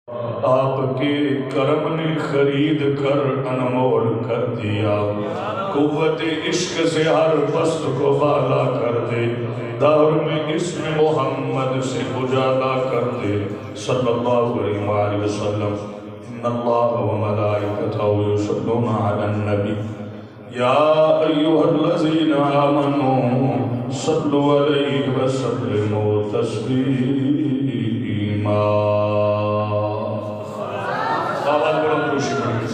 آپ کے کرم نے خرید کر انمول کر دیا، قوت عشق سے ہر پست کو بالا کر دے، دور میں اسم محمد سے اجالا کر دے، صلی اللہ علیہ وآلہ وسلم۔ ان اللہ و ملائکتہ یصلون علی النبی یا ایہا الذین آمنوا صلوا علیہ وسلموا تسلیما۔ آواز بلند روشی پڑھیں۔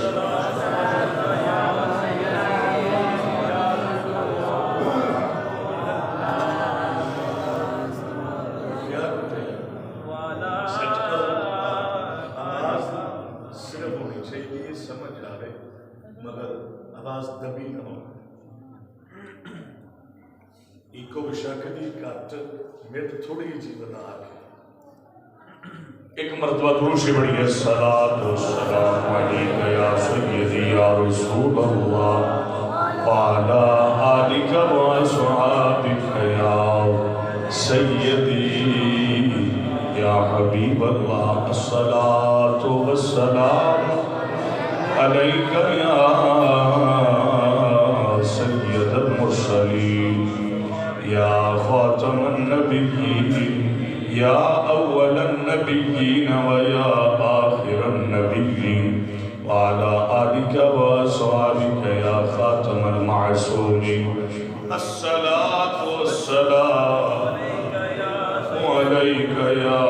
صرف ہونی چاہیے، سمجھ آ رہے مگر آواز دبی نہ ہو۔ ایکو بشاکلی کٹ میرے تھوڑی جی بنا کے ایک مرتبہ درود سے بڑی ہے، صلاۃ و سلام علیک یا سیدی یا رسول اللہ وعلی آلک و اصحابک یا سیدی یا حبیب اللہ، الصلاۃ والسلام علیک یا سید المرسلین یا خاتم النبیین یا اول النبیین و یا آخر النبیین وعلی آلک و اصحابک یا خاتم المعصومین، الصلاۃ والسلام علیک یا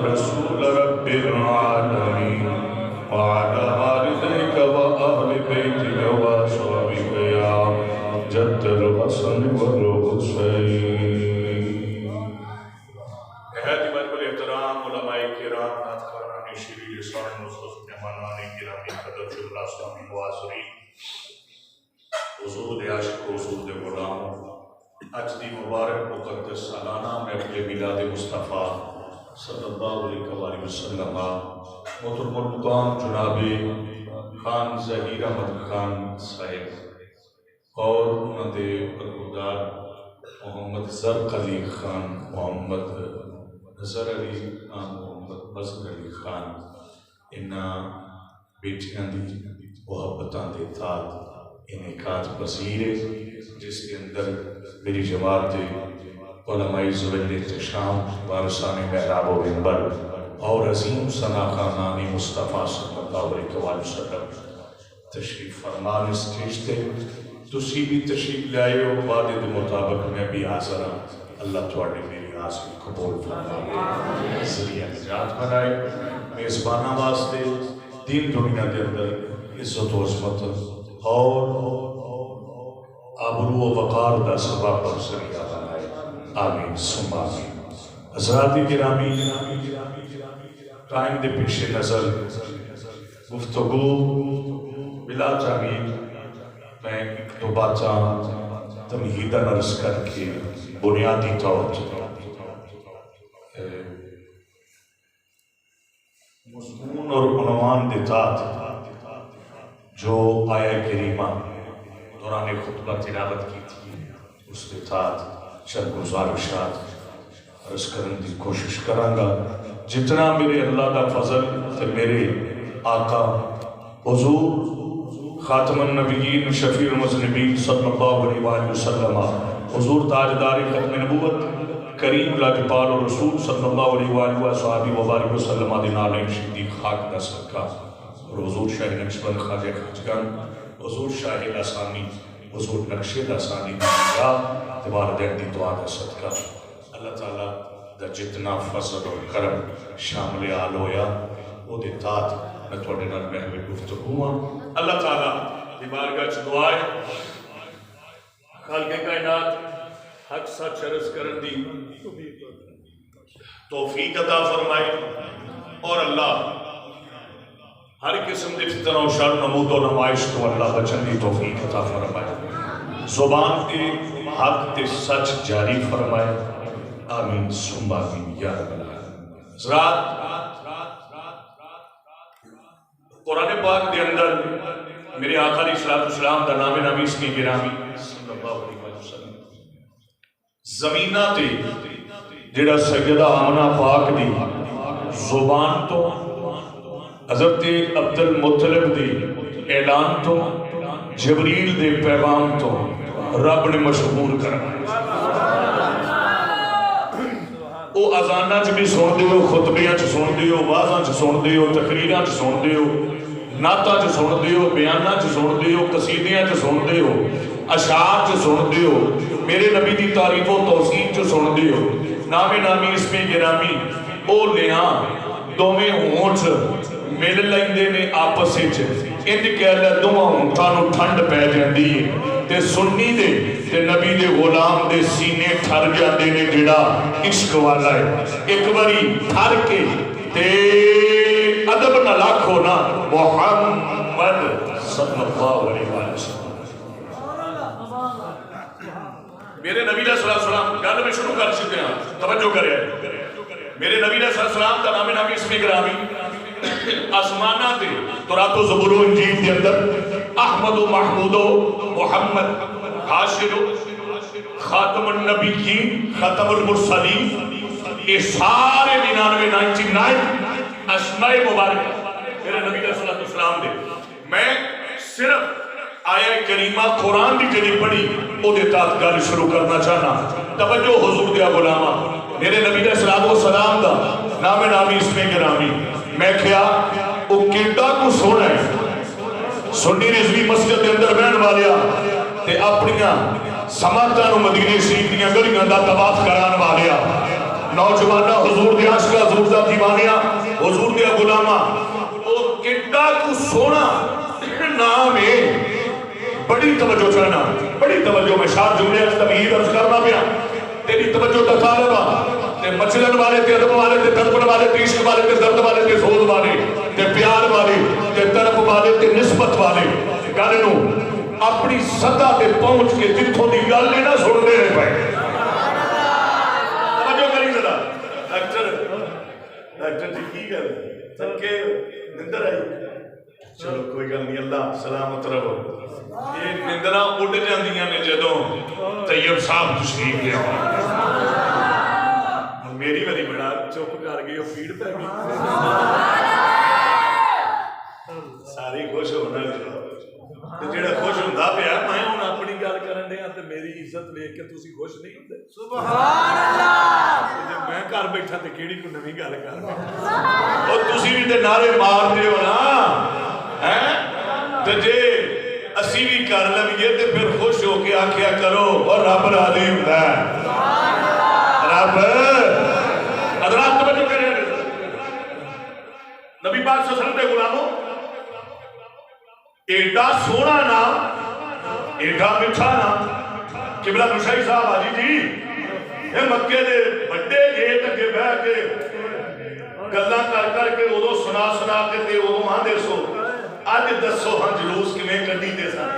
رسول رب العالمین وعلی والدیک و اہل بیتک و اصحابک یا جد الحسن والحسین۔ علماء کرام، ناطقان شیرین لسان مصطفی مہمانان گرامی قدر شکر اسلامی معاصرین، حضور عاشق و حضور غلام، اج دی مبارک مقدس سالانہ محفل میلاد مصطفیٰ صلی اللہ علیہ وآلہ وسلم محترم المقام جناب خان ظہیر احمد خان صاحب اور انہوں دے برخوردار محمد زرقلی خان، محمد نظر علی خان، محمد مظہر علی خان، انہاں بیٹیاں دی محبتاں دے تحت انعقاد پذیر ہے، جس کے اندر میری جماعت علماء ذوال احتشام وارثان محراب و منبر اور عظیم ثنا خانان مصطفیٰ صلی اللہ علیہ وآلہ وسلم تشریف فرمان اسٹیج تے تسی بھی تشریف لائے ہو، وعدے دے مطابق میں بھی حاضر ہوں۔ اللہ تواڈی میری حاضری قبول فرمائے، ذریعہ نجات بنائے، میزبانہ واسطے دین دنیا دے اندر عزت و عظمت اور آبرو و وقار دا سبب اور ذریعہ بنائے، آمین ثم آمین۔ حضرات گرامی، ٹائم دے پیش نظر گفتگو بلا تاخیر میں ایک دو باتاں تمہیداً عرض کر کے بنیادی طور مضمون اور عنوان دیتا جو آیہ کریمہ دوران خطبہ تلاوت کی تھی، اس کے ساتھ چند گزارشات عرض کرنے کی کوشش کرانگا، جتنا میرے اللہ کا فضل تے میرے آقا حضور خاتم النبیین شفیع المذنبین صلی اللہ علیہ وآلہ وسلم، حضور تاجدار ختم نبوت کریم لاجپال اور رسول صلی اللہ علیہ وآلہ وآلہ وسلم دے نالین صدیق خاک دا صدقہ، اور حضور شاہ نقشبند خواجہ خجگان، حضور شاہ لسانی، حضور نقش لسانی دا والدین دی دعا دا صدقہ، اللہ تعالیٰ دا جتنا فضل اور کرم شامل آل ہویا وہ دے تات میں تھوڑے نال محل گفتگو ہوں۔ اللہ تعالیٰ دی بارگاہ چ دعائے خالق کائنات حق سچ عرض کرن دی توفیق عطا فرمائے، اور اللہ ہر قسم دے فتنہ و شر نمود و نمائش تو اللہ بچن دی توفیق عطا فرمائے، زبان کے حق تے سچ جاری فرمائے، آمین ثم آمین یا رب العالمین۔ حضرات، قرآن پاک دے اندر میرے آقا علیہ السلام دا نام نبیس کی گرامی صلی اللہ علیہ وسلم زمینہ تے جڑا سیدہ آمنہ پاک دی زبان تو حضرت عبد المطلب دی اعلان تو جبریل دے پیغام تو رب نے مشہور کرنا وہ اذانہ چ بھی سن دیو خطبیاں چ سن دیو وعظاں چ سن دیو تقریراں چ سن دیو نعتاں چ سن دیو بیاناں چ سن دیو قصیدیاں چ سن دیو اشعار چ سن دیو میرے نبی دی تعریف و توصیف چ سن دیو نام نامی اسم گرامی او لیاں دوویں ہونچ مل لیندے نے آپس وچ انج کہہ لے دوواں ہونٹاں نوں ٹھنڈ پے جاندی ہے تے سنی دے تے نبی دے غلام دے سینے ٹھر جاندے نے جڑا عشق والا ہے ایک باری ٹھر کے تے ادب نہ لاکھو نا محمد صلی اللہ علیہ وسلم میرے نبی علیہ السلام گل میں شروع کر چکے ہیں توجہ کرے میرے نبی علیہ السلام کا نام نامی اسم گرامی آسمانہ دے تورات و زبور و انجیل کے اندر احمد و محمود و محمد حاشر خاتم النبیین خاتم المرسلین یہ سارے 99 اسماء مبارک میرے نبی علیہ السلام دے میں صرف آیہ کریمہ قرآن دی جڑی پڑھی او دے تحت گل شروع کرنا چاہنا توجہ حضور دیا غلامہ میرے نبی علیہ السلام دا نام نامی اسم گرامی میں کیا او کیڑا کو سونا ہے سنی رضوی مسجد کے اندر بہن والیا تے اپنیاں سماعتاں نو مدینے شریف دیاں گلیاں دا طواف کران والیا نوجواناں حضور دے عاشقاں حضور دا دیوانیاں حضور دے غلاماں او کیڑا کو سونا نام ہے بڑی توجہ چاہنا بڑی توجہ میں شاہ جملے تمہید عرض کرنا پیا تیری توجہ تا طالبہ تے مچلن والے تے ادب والے تے تڑپن والے تے عشق والے تے درد والے تے سوز والے تے پیار والے تے تڑپ والے تے نسبت والے گل نو اپنی سطح تے پہنچ کے جتھوں دی گل نہیں نہ سننے رہے پائے توجہ کری ذرا ڈاکٹر جی کی گل تھکے نندر آئی چلو کوئی گل نہیں اللہ سلامت رہو یہ نندرہ اڑ جاندیاں نے جدوں طیب صاحب تشریف لے آؤ میری بڑی بڑا چپ کر گئی اور پیڑ پہ گئی ساری خوش ہونا جڑا خوش ہوندا پیا میں ہن اپنی گل کرن دیا تے میری عزت دیکھ کے تسی خوش نہیں ہوندے سبحان اللہ جے میں گھر بیٹھا تے کیڑی کوئی نویں گل کر او تسی بھی تے نعرے مار دیو نا ہیں تے جے اسی بھی کر لویے تے پھر خوش ہو کے آکھیا کرو اور رب راضی ہوندا ہے رب حضرات توجہ کریں نبی پاک صلی اللہ علیہ وسلم کے غلاموں ایڈا سونا نام ایڈا مٹھا نام قبلہ نشائی صاحب آجی جی یہ مکے دے بڑے گیٹ کے بہ کے گلاں کر کے ادو سنا کے تے ادو آندے سو اج دسو ہاں جلوس کیویں کڈی تے سن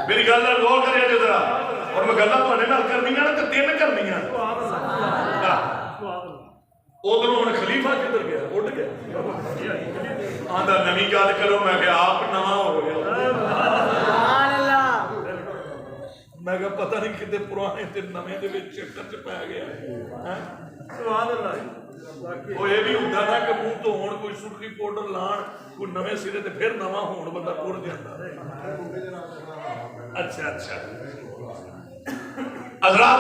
میری گل نال غور کریا جے ذرا اور میں گلاں تواڈے نال کرنیاں تے تین کرنیاں ادھروں ہن خلیفہ کدھر گیا اٹھ گیا آندا نویں گل کرو میں کہ آپ نواں ہو گیا سبحان اللہ میں کہ پتہ نہیں کتے پرانے تے نویں دے وچ چکر چ پے گیا سبحان اللہ وہ یہ بھی ہوندا نا کہ منہ تو ہون کوئی سرخی پاؤڈر لان کوئی نویں سرے تے پھر نواں ہون بندہ ٹر جاندا اچھا حضرات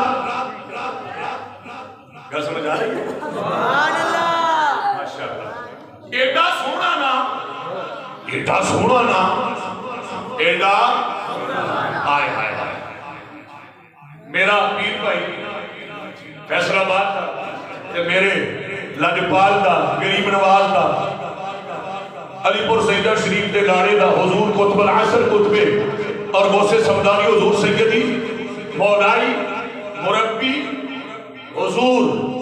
گل سمجھ آ رہی ہے سبحان اللہ ماشاءاللہ ایڈا سونا نام ایڈا سونا نام ایڈا ہائے ہائے ہائے میرا پیر بھائی فیصل آباد دا تے میرے لاجپال دا غریب نواز دا علی پور سیدہ شریف دے لاڑے دا حضور قطب العصر قطبے اور غوث سمدانی حضور سیدی مولائی مربی حضور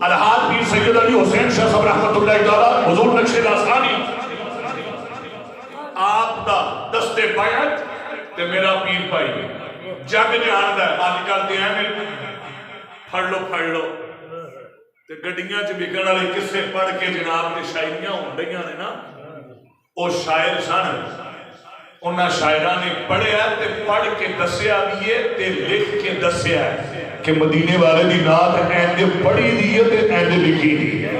الحاج پیر سید علی حسین شاہ صاحب رحمت اللہ تعالی حضور نقش لاسانی آپ دا دستے بیعت تے میرا پیر بھائی جگ جاندا ہے آج کل تے ایویں پڑھ لو تے گڈیاں چ وکن والے قصے پڑھ کے جناب تے شاعریاں ہونڈیاں نے نا او شاعر سن انہاں شاعراں نے پڑھیا تے پڑھ کے دسیا بھی ہے تے لکھ کے دسیا ہے کہ مدینے والے دی نعت اینج پڑھی دی ہے تے اینج لکھی دی ہے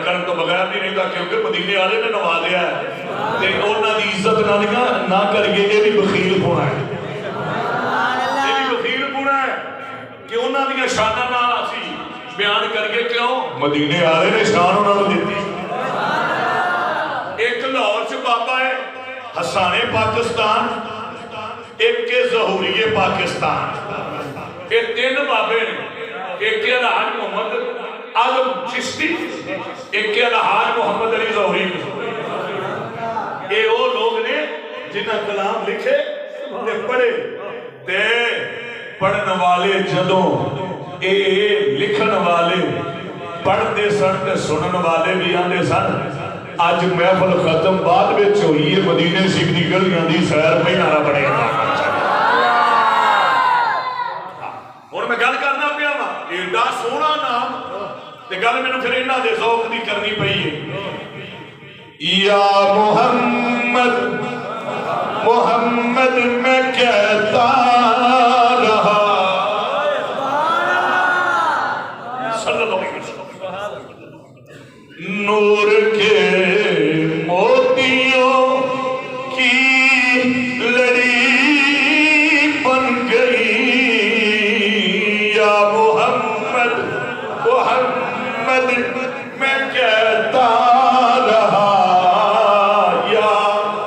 کرنے تو بغیر نہیں رہتا کیونکہ مدینے والے نے نوازیا ہے تے انہاں دی عزت نہ کریے یہ بھی بخیل ہونا ہے یہ بھی بخیل ہونا ہے کہ انہاں دی شاناں نہ اسی بیان کریے کیوں مدینے والے نے شان انہاں نوں دتی ایک لاہور چ بابا ہے حسانے پاکستان ایک کے ظہوریے پاکستان یہ تین بابے نے ایک کے الحاج محمد عالم چشتی ایک کے الحاج محمد علی ظہوری یہ وہ لوگ نے جنہاں کلام لکھے تے پڑھے تے پڑھن والے جدوں اے لکھن والے پڑھتے سن تے سنن والے بھی آندے سن آج محفل ختم بعد وچ ہوئی ہے مدینے شریف دی گلیاں دی سیر پہ نعرہ بنے گا ہن میں گل کرنا پیا وا ایڈا سونا نام تے گل مینوں پھر انہاں دے ذوق دی کرنی پئی ہے یا محمد محمد میں کہتا رہا صلی اللہ علیہ وسلم نور کے موتیوں کی لڑی بن گئی یا محمد محمد میں کہتا رہا یا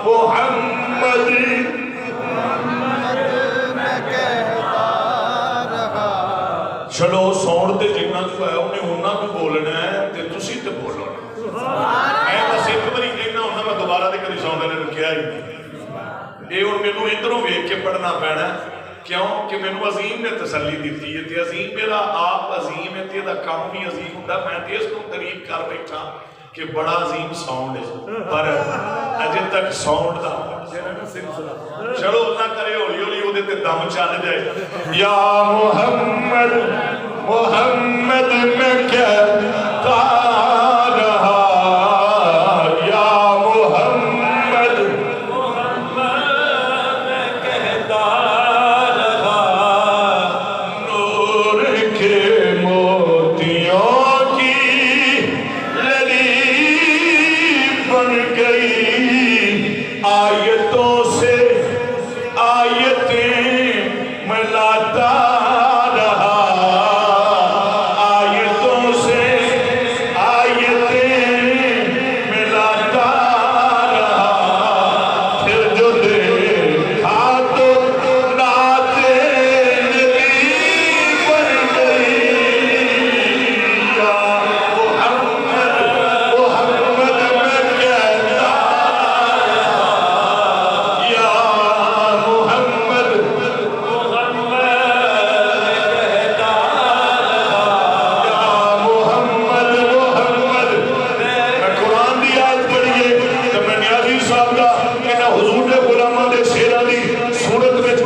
محمد میں کہتا رہا چلو سون تے جنہ کو ہے انہیں انہاں کو بولنا ہے تے تسی تے بولو میں بس ایک باری کہنا ہونا میں دوبارہ دے کری سوندے نے کیا ہی اے ہن مینوں ادھروں ویکھ کے پڑھنا پینا کیوں کہ مینوں عظیم نے تسلی دیتی ہے تے عظیم میرا آپ عظیم ہے تے دا کام بھی عظیم ہوندا میں تے اس کو تعریف کر بیٹھا کہ بڑا عظیم ساؤنڈ ہے پر اجے تک ساؤنڈ دا چلو اللہ کرے ہولی ہولی اودے تے دم چل جائے یا محمد محمد میں کہتا رہا یا محمد محمد میں کہتا رہا نور کے موتیوں کی لڑی بن گئی آیتوں سے آیتیں میں لاتا کہتا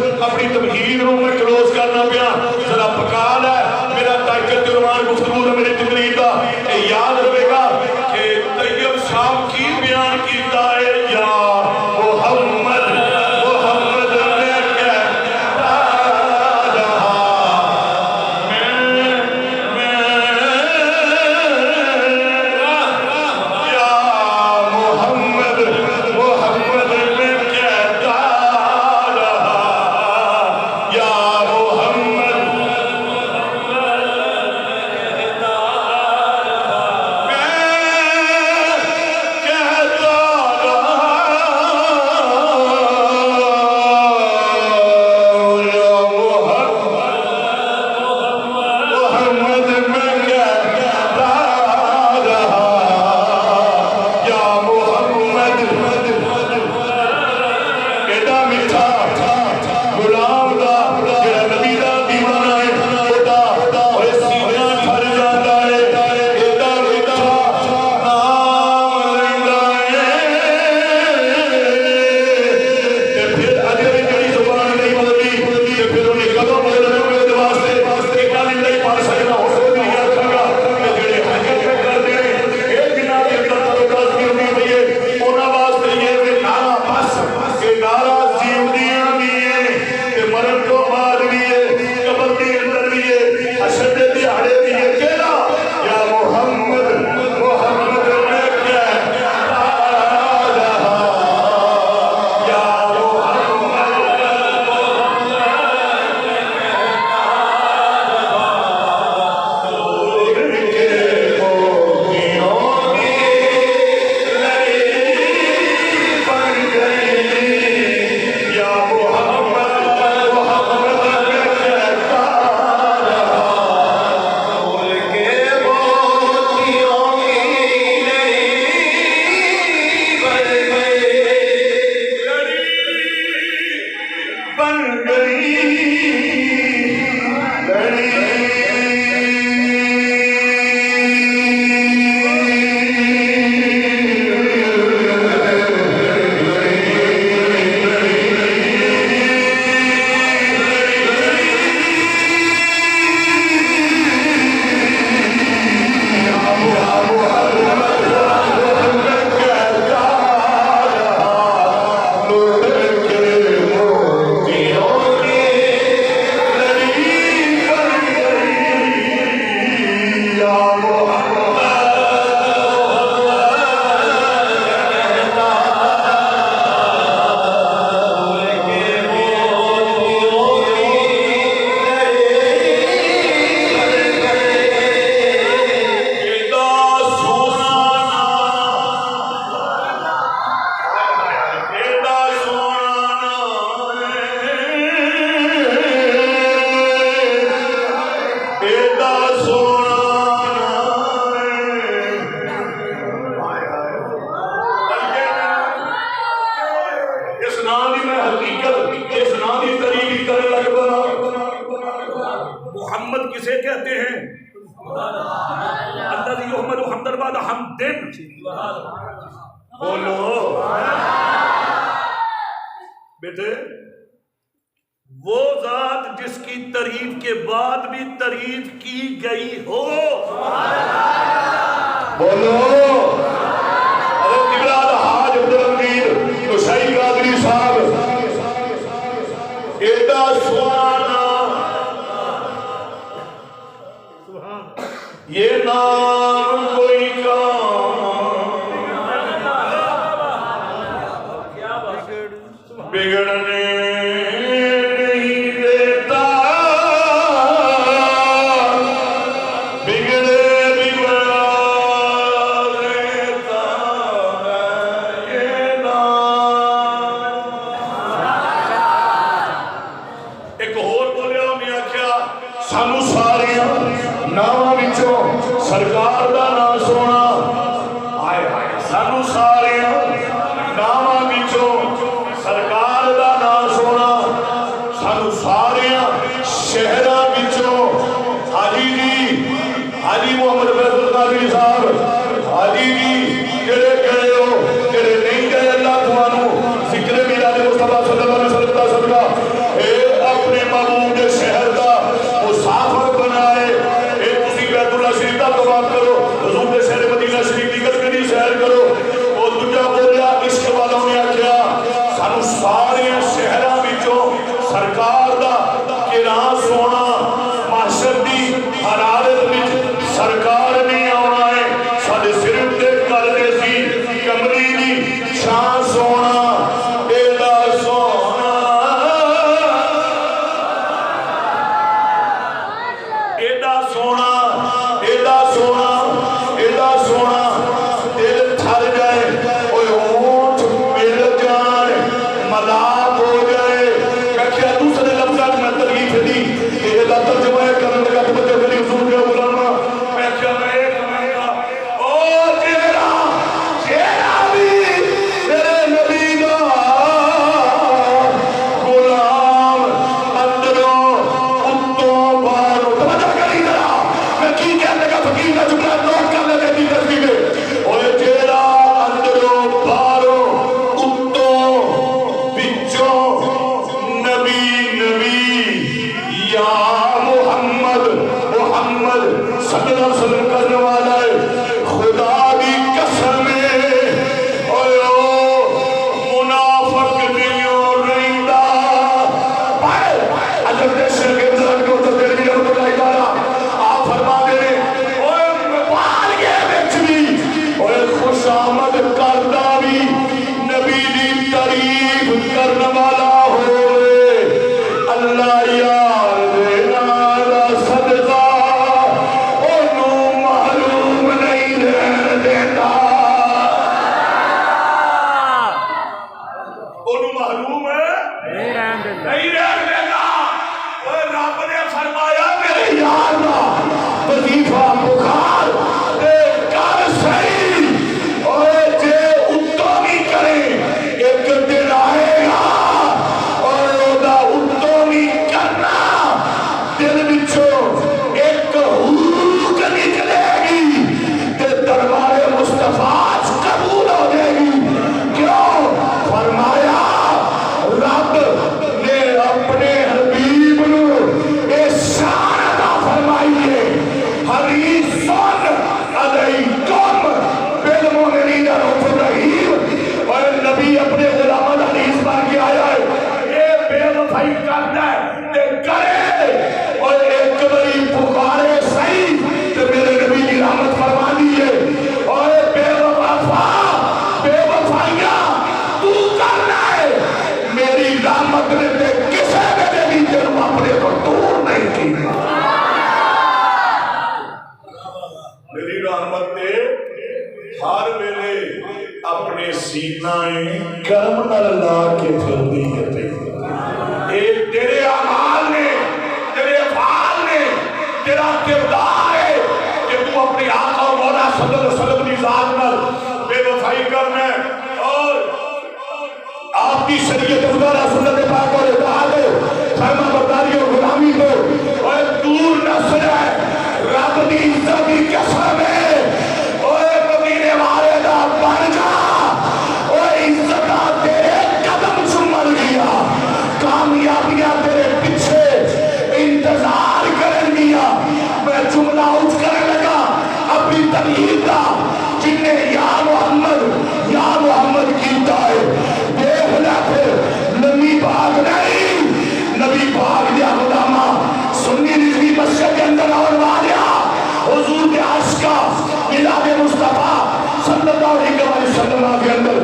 دن بولو بیٹے، وہ ذات جس کی تعریف کے بعد بھی تعریف کی گئی ہو، بولو حضرت قبلہ حاج عبدالمجید نشائی قادری صاحب ایڈا سوانا یہ نام کوئی کام بگڑنے نہیں دیتا، بگڑے بگڑا دیتا ہے یہ نام۔ ایک اور بولیا میاں کیا سانو ساریاں ناماں وچوں سرکار دا نام سونا آئے آئے، سانو ساریاں ناماں وچوں سرکار دا نام سونا، سانو ساریاں شہراں وچوں حاجی جی، حاجی محمد فیض القادری صاحب، حاجی جی جڑے گئے ہو جڑے نہیں گئے، اللہ تمہانوں ذکر میلاد مصطفیٰ صلی اللہ علیہ وسلم دا صدقہ اے اپنے محبوب دے شہر دا مسافر بنائے، اے تسی بیت اللہ شریف دا طواف کرو، حضور دے شہر مدینہ شریف دی گدگدی سیر کرو، او دنیا بولیا عشق والوں نے آکھیا سانو سارے شہراں وچوں سرکار دا قرآن سونا، محشر دی حرارت وچ سرکار نے آنا ہے، ساڈے صرف تے کر دے سی کملی دی شان سونا، ایڈا سونا ایڈا سونا ایڈا سونا ایڈا سونا، دل تھر جائے اوے اونٹ مل جائے ملاپ ہو جائے۔ میں کیا دوسرے لفظات میں ترغیب دی یہ دا ترجمہ کرنے لگا تو بچے میری حضور کے علماء میں کیا میں ایک کہا او جیرا بھی میرے نبی دا غلام اندروں اتوں باہروں، توجہ کری ذرا میں کی کہنے کا فقیر کا جملہ نوٹ کر لے دی تصویر اوے جیرا اندروں باہروں اتوں بچوں نبی نبی یا محمد محمد صلی اللہ علیہ وسلم کرنے والا ہے، خدا دی قسم ہے اوے او منافق دیوں رہندا پائے حضرت شیخ ابراہیم کو تو تیرے رحمت اللہ تعالی آپ فرما دے اوے بال کے وچ بھی اوے خوش آمد کردا بھی نبی دی تعریف کرنے والا ہوئے، اللہ یار دینا دا صدقہ انہوں معلوم نہیں رہن دیتا، انہوں معلوم ہے نہیں رہن دیتا۔ اوہ رب نے فرمایا میرے یار دا وظیفہ بخار دے کر صحیح، اوہ جے اتوں بھی کریں ایک دن آئے گا اور دا اتوں بھی کرنا دل بچوں ایک حوق نکلے گی تے دربار مصطفیٰ قبول ہو جائے گی۔ کیوں؟ فرمایا رب نے اپنے حبیب نو اس شان عطا فرمائی ہے، حریصٌ علیکم بالمؤمنین رؤوف رحیم، اور نبی اپنے غلاموں کا حدیث پڑھ کے آیا ہے یہ بے وفائی کرنا ہے تے کرے، اور ایک بڑی پکارے صحیح تے میرے نبی کی رحمت فرما دیئے، اور بے وفا بے وفائیاں تو کرنا ہے، میری رحمت نے تے کسے میں دے دی جنہوں اپنے کو دور نہیں کی، میری رحمت نے ہر ویلے اپنے سینہ کرم نال لا کے پھر دی ہے، اے تیرے اعمال نے تیرے افعال نے تیرا کردار ہے کہ تو اپنے آقا اور مولا صلی اللہ علیہ وسلم کی ذات نال بے وفائی کرنا ہے، اور آپ کی شریعت خدا رسول پاک اور اطاعت فرما برداری اور غلامی کو اور دور نہ سجائے، رب دی عزت کی قسم ہے، اور مدینے وسلم کے اندر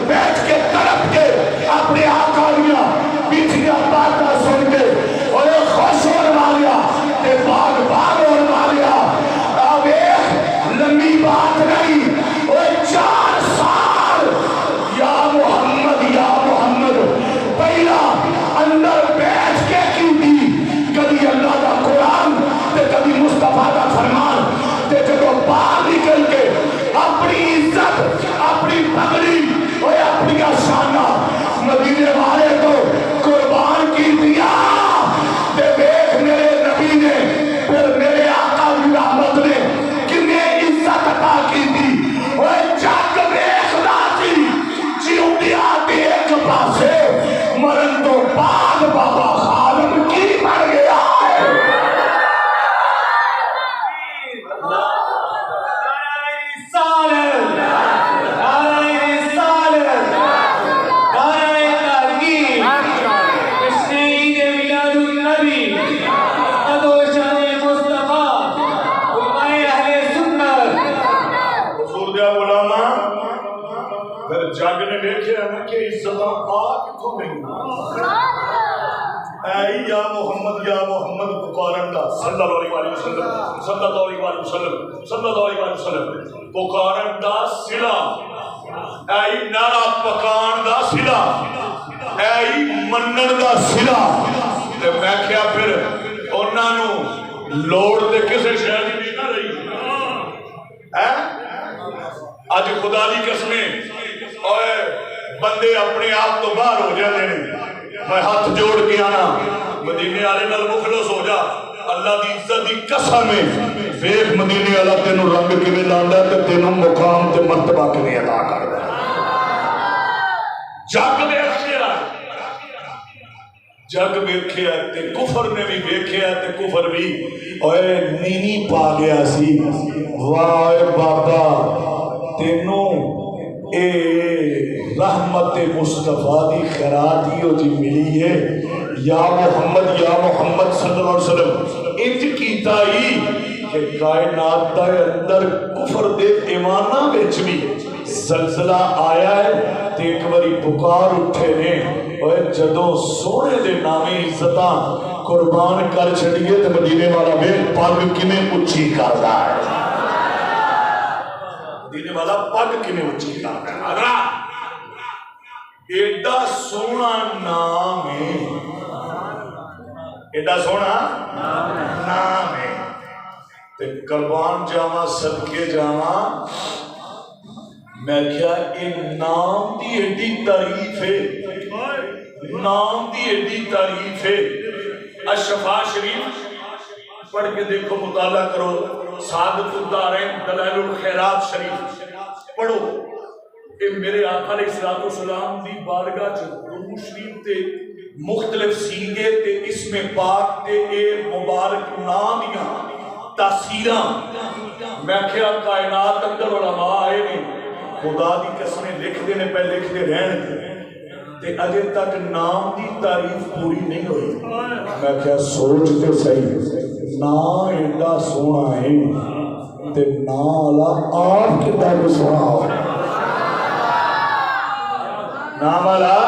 بیٹھ کے تڑپ کے اپنے آقا دیا میٹھیاں باتاں سن کے اور خوش ہونے والیا تے باغ باغ ہونے والیا اب ایک لمبی بات نہیں وہ 4 سال یا محمد پہلا اندر بیٹھ کے کی دی کبھی اللہ کا قرآن تے کبھی مصطفیٰ کا فرمان تے جب باہر نکل کے اپنی عزت اپنی پگڑی اور اپنی شانہ مدینے والے کو قربان کی دیا تے دیکھ میرے نبی نے پھر میرے آقا کی رحمت نے کنہیں عزت عطا کی تھی اور جگ دیکھنا سی جیوندیا کے ایک پاسے مرن تو بعد بابا خادم کی مر گیا ہے جگ نے دیکھا نا کہ عزت کتوں گئی اے یا محمد پکارن دا صلی اللہ علیہ وسلم صلی اللہ علیہ وسلم صلی اللہ علیہ وسلم پکارن دا صلہ اے نعرہ پکان دا صلہ اے منن دا صلہ تے میں کیا پھر انہاں نو لوڑ تے کسے شے دی نہیں نہ رہی اج خدا دی قسمیں اور بندے اپنے آپ تو باہر ہو جاتے ہیں میں ہاتھ جوڑ کے آنا مدینے والے نال مخلص ہو جا اللہ دی عزت دی قسم ہے دیکھ مدینے والا تینوں رنگ کیویں لاندا تے تینوں مقام تے مرتبہ کیویں عطا کردا جگ ویکھیا تے کفر نے بھی ویکھیا تے کفر بھی اوئے نینی پا گیا سی واہ بابا تینوں اے رحمت مصطفیٰ دی خیراتی ہو جی ملی ہے یا محمد صلی اللہ علیہ وسلم انج کیتا ہی کہ کائنات دے اندر کفر دے ایمانہ وچ بھی زلزلہ آیا ہے تے ایک باری پکار اٹھے نے اور جدوں سونے دے نامی عزتاں قربان کر چھڑیے تے مدینے والا ویکھ پگ کنے اچھی کردا ہے مدینے والا پگ کنے اچھی کردا ہے حضرات ایڈا سونا نام ہے ایڈا سونا نام ہے تے قربان جاواں صدقے جاواں میں کیا ان نام دی ایڈی تعریف ہے نام دی ایڈی تعریف ہے الشفا شریف پڑھ کے دیکھو مطالعہ کرو سعادت الدارین دلائل الخیرات شریف پڑھو کہ میرے آقا علیہ السلام دی بارگاہ درود شریف تے مختلف سیغے تے اسم پاک تے اے مبارک نام دیاں تاثیراں میں کیا کائنات اندر علماء آئے نے خدا دی قسمیں لکھ دینے پہ لکھ دے رہن تے اجے تک نام دی تعریف پوری نہیں ہوئی میں کیا سوچ تے صحیح نام ایڈا سونا ہے تے نام اللہ آپ کتا کو سونا ہو نام اللہ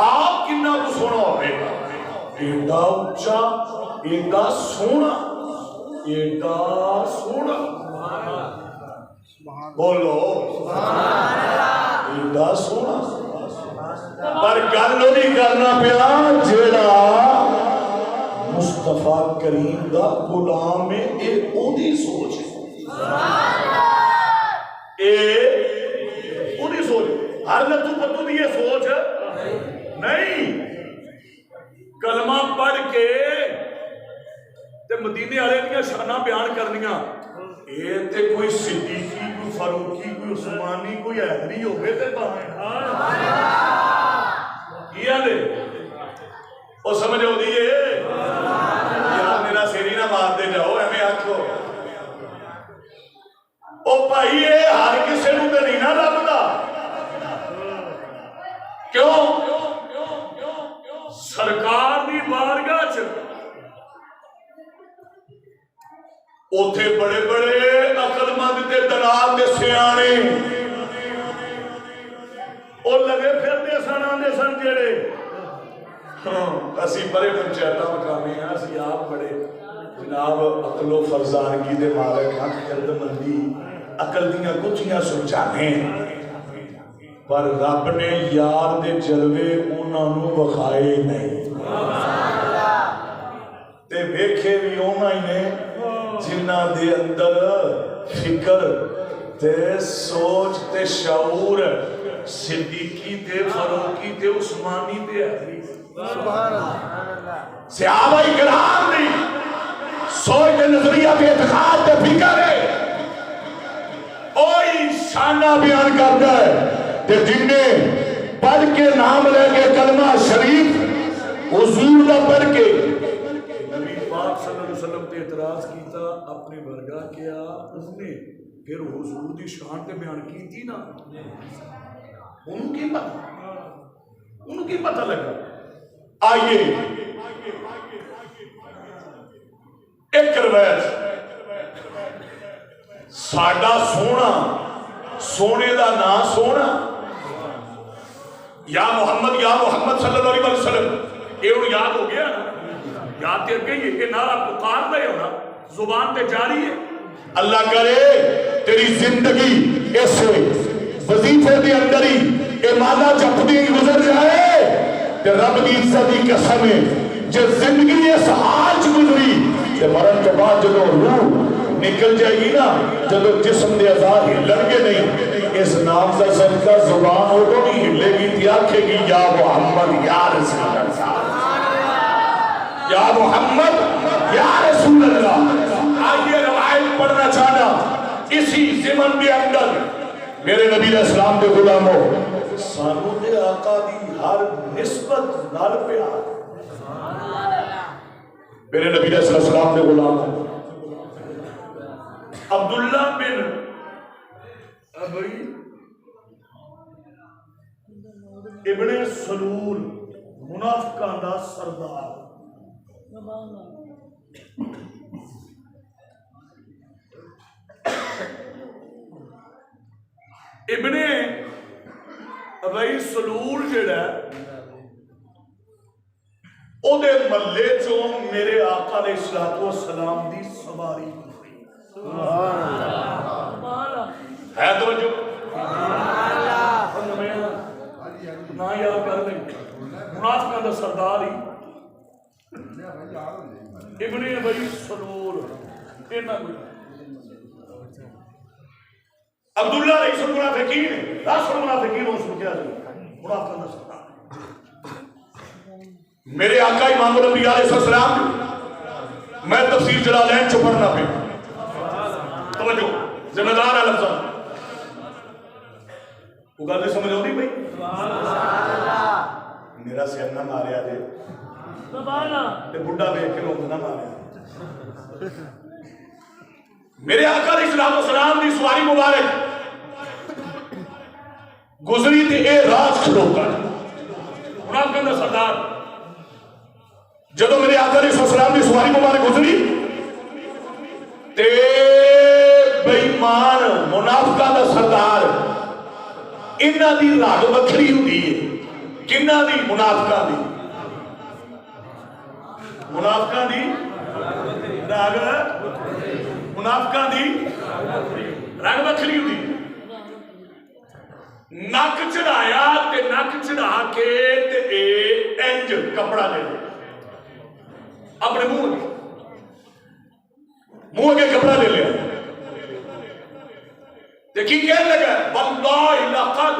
آپ کنا کو سونا ہو ایڈا اچھا ایڈا سونا ایڈا سونا بولو ایڈا سونا پر گل نہیں کرنا پیا جیڑا مصطفیٰ کریم دا غلام ہے اے اودی سوچ اے اودی سوچ ہر لتو پتو دی یہ سوچ نہیں کلمہ پڑھ کے تے مدینے والے دیا شانہ بیان کرنیاں اے تے کوئی صدیقی کوئی فاروقی کوئی عثمانی کوئی حیدری ہوگے تے کہاں کیا دے وہ سمجھ ہو دیئے یار میرا سیری نہ مار دے جاؤ ہمیں آنکھو او پائیے ہر کسے نو تے نہیں نہ لبدا کیوں سرکار دی بارگاہ چ اوتھے بڑے بڑے عقل مند تے دلال تے سیانے وہ لگے پھرتے سن آدھے سن جڑے اسی بڑے پنچایت مقامی ہیں، اسی آپ بڑے جناب عقل و فرزانگی دے مالک ہاں، خرد مندی عقل دیاں گتھیاں سلجھانے، پر رب نے یار دے جلوے انہاں نوں وکھائے نہیں تے ویکھے بھی انہاں ہی نے جنہاں دے اندر فکر تے سوچ تے شعور صدیقی تے فاروقی تے عثمانی تے علی صحابہ کرام دی سوچ تے نظریہ تے اعتقاد تے فکر ہے اوہی شانہ بیان کرتا ہے تے جن نے پڑھ کے نام لے کے کلمہ شریف حضور دا پڑھ کے نبی پاک صلی اللہ علیہ وسلم تے اعتراض کیتا اپنے ورگا کیا اس نے پھر حضور دی شان تے بیان کی تھی نا انہوں کی پتہ لگا آئیے ایک روایت ساڈا سونا سونے دا نا سونا یا محمد صلی اللہ علیہ وسلم یہ انہوں یاد ہو گیا یاد تے گئی ہے کہ نعرہ پکار رہے ہو نا زبان تے جاری ہے اللہ کرے تیری زندگی اس وظیفے دے اندر ہی ایمانہ جپتی گزر جائے کہ رب دی عزت دی قسم ہے جب زندگی اس حال چ گزری کہ مرن کے بعد جب روح نکل جائے گی نا جب جسم دے اعضاء ہلن گے نہیں اس نام سے صدقہ زبان ہو تو نہیں ہلے گی تھی آنکھیں گی یا محمد یا رسول اللہ یا محمد یا رسول اللہ آئیے روایت پڑھنا چاہنا اسی زمن کے اندر میرے نبی علیہ السلام کے غلاموں سانو دے آقا دی ہر نسبت نال پیار میرے نبی علیہ السلام کے غلاموں عبداللہ بن ابی ابن سلول منافقاں دا سردار ابن ابی سلول جڑا او دے محلے چوں میرے آقا علیہ الصلوۃ والسلام دی سواری ہے توجہ نہ یاد کر لیں منافقاں دا سردار ہی ابن ابی سلول عبداللہ رئیس المنافقین راس المنافقین اس کو کیا منافقاں دا سردار میرے آقا امام الانبیاء علیہ السلام میں تفسیر جلالین چ پڑھنا پہ توجہ ذمہ دار ہے لفظ وہ گل سمجھ آتی بھائی میرا سر نہ ماریا جے تے بڈھا ویکھ کے روند نہ ماریا میرے آقا علیہ الصلوۃ والسلام دی سواری مبارک گزری تے اے راج کھلوتا منافقاں دا سردار جدو میرے آقا علیہ السلام دی سواری مبارک گزری تے بے ایمان منافقاں دا سردار انہاں دی راگ وکھری ہوندی ہے کنہاں دی منافقاں دی راگ منافقاں دی راگ وکھری ہوندی نک چڑھایا تے نک چڑھا کے تے اے انج کپڑا لے اپنے منہ کے کپڑا لے لیا تے کی کہنے لگا واللہ لقد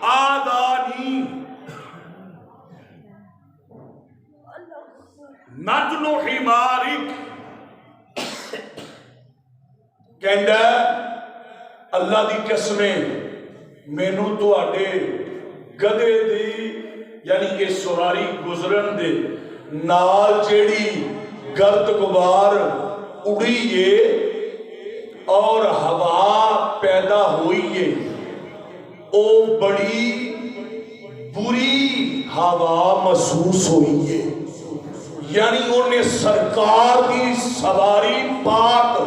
آذانی نتن حمارک کہندا اللہ دی قسمیں مینوں تواڈے گدے دی یعنی اس سواری گزرن دے نال جیڑی گرد غبار اڑی ہے اور ہوا پیدا ہوئی ہے او بڑی بری ہوا محسوس ہوئی ہے یعنی انہیں سرکار کی سواری پاک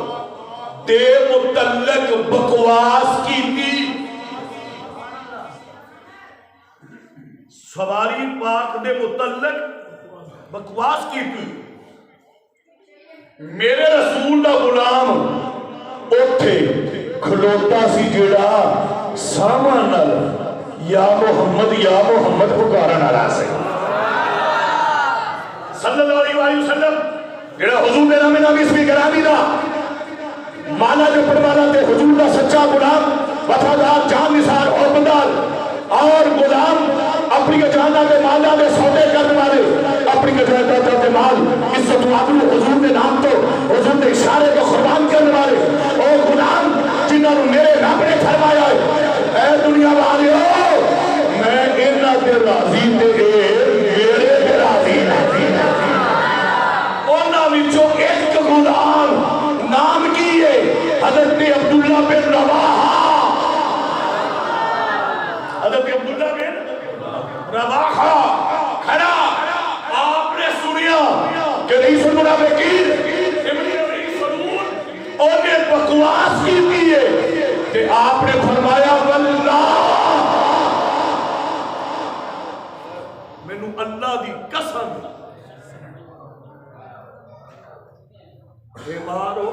دے متعلق بکواس کی تھی سواری پاک دے متعلق بکواس کی تھی. میرے رسول دا غلام اوتھے کھلوتا سی جڑا سامان نال یا محمد پکارن والا سی صلی اللہ علیہ وسلم جڑا حضور دے نام نام اسمی گرامی دا مانا جو پڑھوانا تے حضور دا سچا غلام وفادار جان نثار اور بندار اور غلام اپنی جانا دے مالا دے سودے کرنے والے اپنی جائیداد دے مال عزت و عدل حضور دے نام تو حضور دے اشارے کو قربان کرنے والے اور غلام جنہوں نے میرے رب نے فرمایا ہے اے دنیا والے ہو میں انہاں دے راضی تے میرے دے راضی انہاں وچوں ایک غلام نام کی ہے حضرت عبداللہ بن رواحہ. حضرت عبداللہ بن رواحہ کھڑا آپ نے سنیا کہ رئیس المنافقین انہیں بکواس کی ہے کہ آپ نے فرمایا واللہ مینوں اللہ دی قسم بیمارو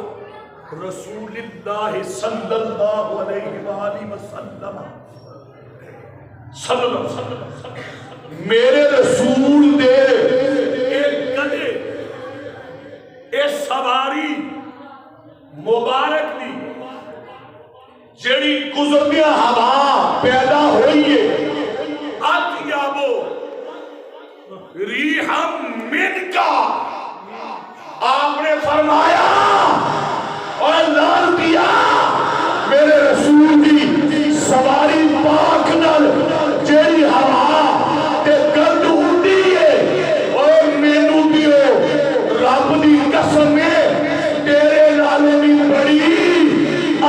رسول اللہ صلی اللہ علیہ وآلہ وسلم صلی اللہ علیہ وسلم میرے رسول دے ایک گدے اے سواری مبارک دی جڑی گزردیاں ہوا پیدا ہوئی ہے اطیبو ریحم من کا آپ نے فرمایا اور اعلان کیا میرے رسول کی سواری پاک نال جیڑی ہوا تے گرد اڑی ہے اور مینوں دیو رب دی قسم ہے تیرے نالوں بھی بڑی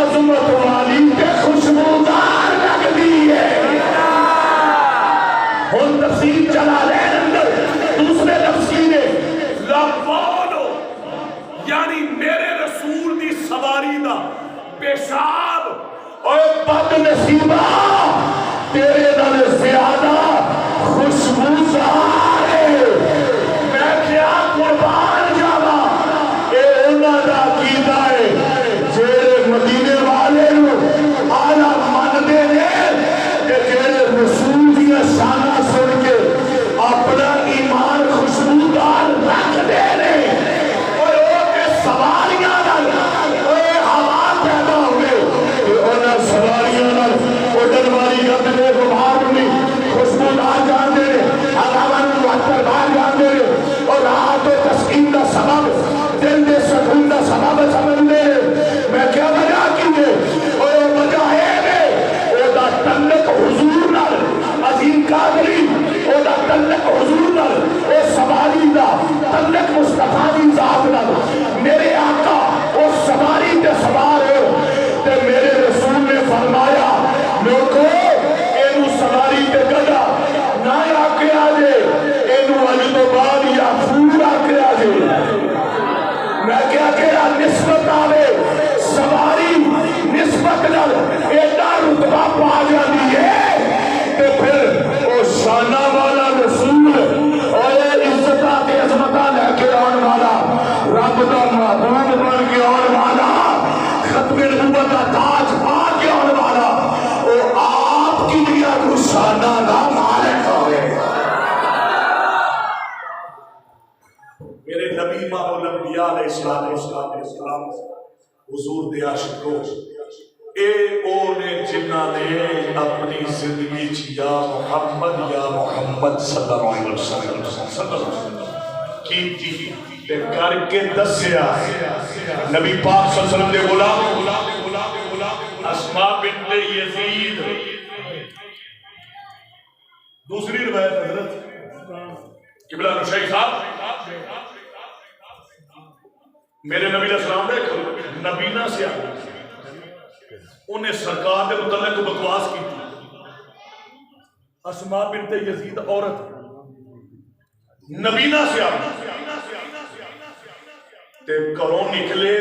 عظمت والی تے خوشبودار لگدی ہے. ہن تفسیر چلا لے اندر دوسرے تفسیر لبولو یعنی میرے رسول دی سواری دا پیشاب اور بد نصیبہ تیرے نال زیادہ خوشبودار ہے. میں کیا قربان جاوا اے انہاں دا عقیدہ ہے جڑے مدینے والے نو اعلیٰ مندے نے کہ جڑے رسول دی شاناں سن کے اپنا ایمان خوشبودار رکھ دے نے اور او تے سواریاں نال اے ہوا پیدا ہوئے کہ انہاں سواریاں نال اڈن والی گند دے غبار نہیں خوشبودار جان دے ہواواں نوں معطر باہر جان دے اور راحت و تسکین دا سبب دل دے سکون دا سبب سمجھدے. میں کیا وجہ کی ہے اور وجہ ہے او دا تعلق حضور نال عظیم قادری او دا تعلق حضور نال او سواری دا تعلق مصطفیٰ دی ذات نال. میرے آقا او سواری تے سوار ہو تے میرے رسول نے فرمایا لوگو اینو سواری تے گدا نہ آکھیا جے اینو اج تو بعد یا پھول آکھیا جے. میں کیا کہا نسبت آوے سواری نسبت نال ایڈا رتبہ پا جاتی ہے کہ پھر او شانہ والا رسول اور عزتہ تے عظمتہ لے کے آن والا رب دا محبوب بن کے آن والا ختم نبوت دا تاج پا کے آن والا او آپ کی دنیا کو شانہ دا مالک ہوئے. میرے نبی ماحول الانبیاء علیہ السلام حضور دے عاشقوں اے او نے جنہاں نے اپنی زندگی یا محمد صلی اللہ علیہ وسلم کی تے کر کے دسیا. نبی پاک صلی اللہ علیہ وسلم دے غلام اسماء بنت یزید دوسری روایت حضرت قبلہ نشائی صاحب میرے نبی علیہ السلام دیکھو نبینا سے انہیں سرکار دے متعلق بکواس کی تھی. اسماء بنت یزید عورت نبینا سے تے گھروں نکلے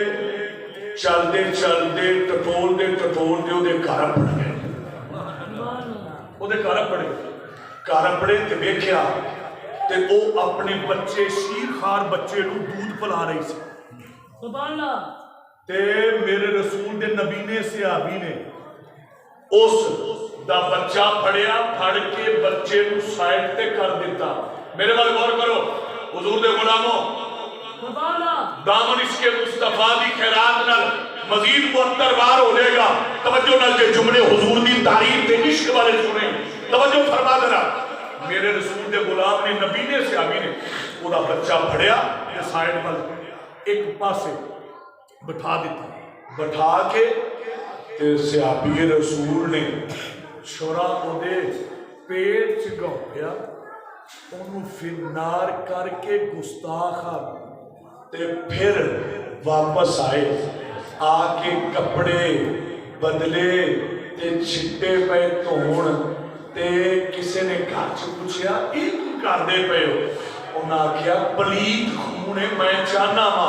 چلدے چلدے ٹٹول دے او دے گھر پڑ گئے. گھر اپنے تے ویکھیا تے او اپنے بچے شیر خار بچے نو دودھ پلا رہی سی سبحان اللہ تے میرے رسول دے نبی نے صحابی نے اس دا بچہ پھڑیا پھڑ کے بچے نو سائڈ تے کر دیتا میرے وال غور کرو حضور دے غلاموں سبحان اللہ دامن اس کے مصطفیٰ دی خیرات نال مزید معطر بار ہو جائے گا توجہ نال جے جملے حضور دی تعریف تے عشق والے سنیں توجہ فرما دینا میرے رسول دے غلام نے نبی نے صحابی نے او دا بچہ پھڑیا تے سائڈ نال ایک پاسے بٹھا دیتا بٹھا کے تے صحابی رسول نے چھوڑا او دے پیٹ چ گھویا انہوں فنار کر کے گستاخا تے پھر واپس آئے آ کے کپڑے بدلے تے چھٹے پہ دھون تے کسی نے گھر چ پوچھیا ایک کر دے پے ہو انہاں آکھیا پلیت خون ہے میں چاہنا وا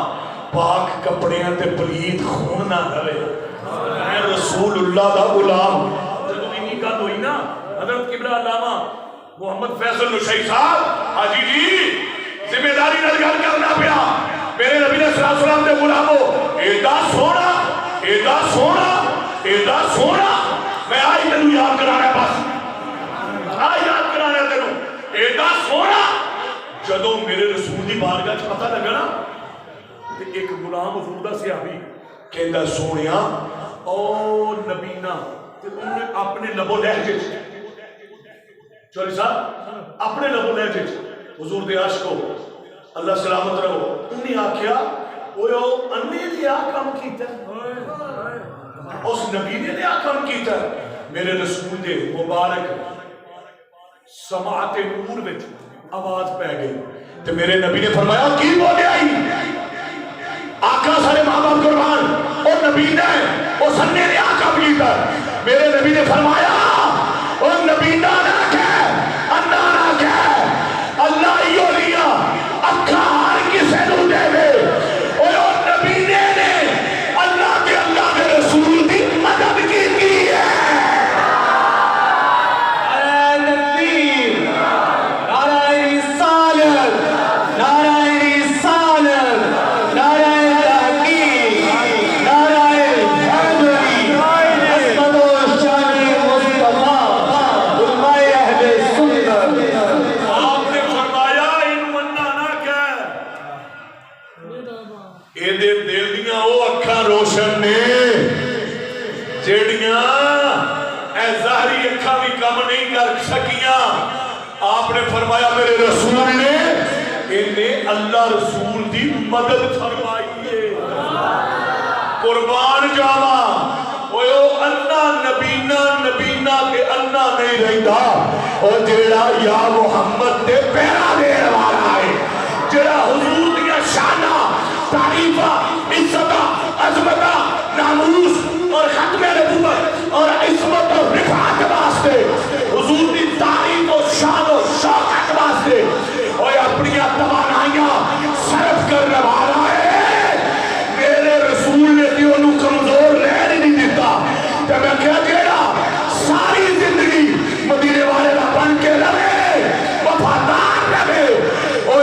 پاک کپڑیاں تے پلیت خون نہ رہے میں رسول اللہ دا غلام جدوں اینی گل ہوئی نا حضرت قبلہ علامہ محمد فیصل نشئی صاحب حاجی جی ذمہ داری نال گل کرنا پیا میرے نبی نے صلی اللہ علیہ وسلم دے غلامو ایڈا سونا میں آئی تینوں یاد کرانا بس آئی یاد کرانا تینوں ایڈا سونا جدوں میرے رسول دی بارگاہ چ پتہ لگا نا تے ایک غلام حضور دا صحابی کہندا سونیا او نبینا تے انہوں نے اپنے لبو لہجے چوری صاحب اپنے لبو لہجے حضور دے عاشقو اللہ سلامت رہو انہیں آکھیا اوہ انے نے آ کام کیتا اس نبی نے آ کام کیتا میرے رسول دے مبارک سماعت نور وچ آواز پہ گئی تے میرے نبی نے فرمایا کی بولے آئی آقا سارے ماں باپ قربان او نبی نے او سنے نے آ کام کیتا میرے نبی نے فرمایا او نبی نہ اللہ ایو لیا اکھار کسے نو دے وے اور نبی نے اللہ کے رسول دی مدد کی ہے نعرہ تکبیر نعرہ رسالت نعرہ رسالت نعرہ تحقیق نعرہ حیدری عظمت و شان مصطفیٰ علماء اہل سنت دے دل دیاں او اکھاں روشن نے جیڑیاں اے ظاہری اکھاں بھی کم نہیں کر سکیاں آپ نے فرمایا میرے رسول نے انہیں اللہ رسول دی مدد فرمائی ہے قربان جاوا او اللہ نبینا کے اللہ نہیں رہندا او جیڑا یا محمد دے پیرا دین والا ہے جیڑا حضور دی شانہ تعریفہ عزتہ عظمتہ ناموس اور ختم نبوت اور عصمت اور رفعت واسطے حضور دی تعریف و شان و شوقت واسطے اور اپنی توانائیاں صرف کرنے والا ہے میرے رسول نے بھی انہوں کمزور رہنے نہیں دیتا کہ میں کیا جیڑا ساری زندگی مدینے والے نہ بن کے رہے وفادار رہے اور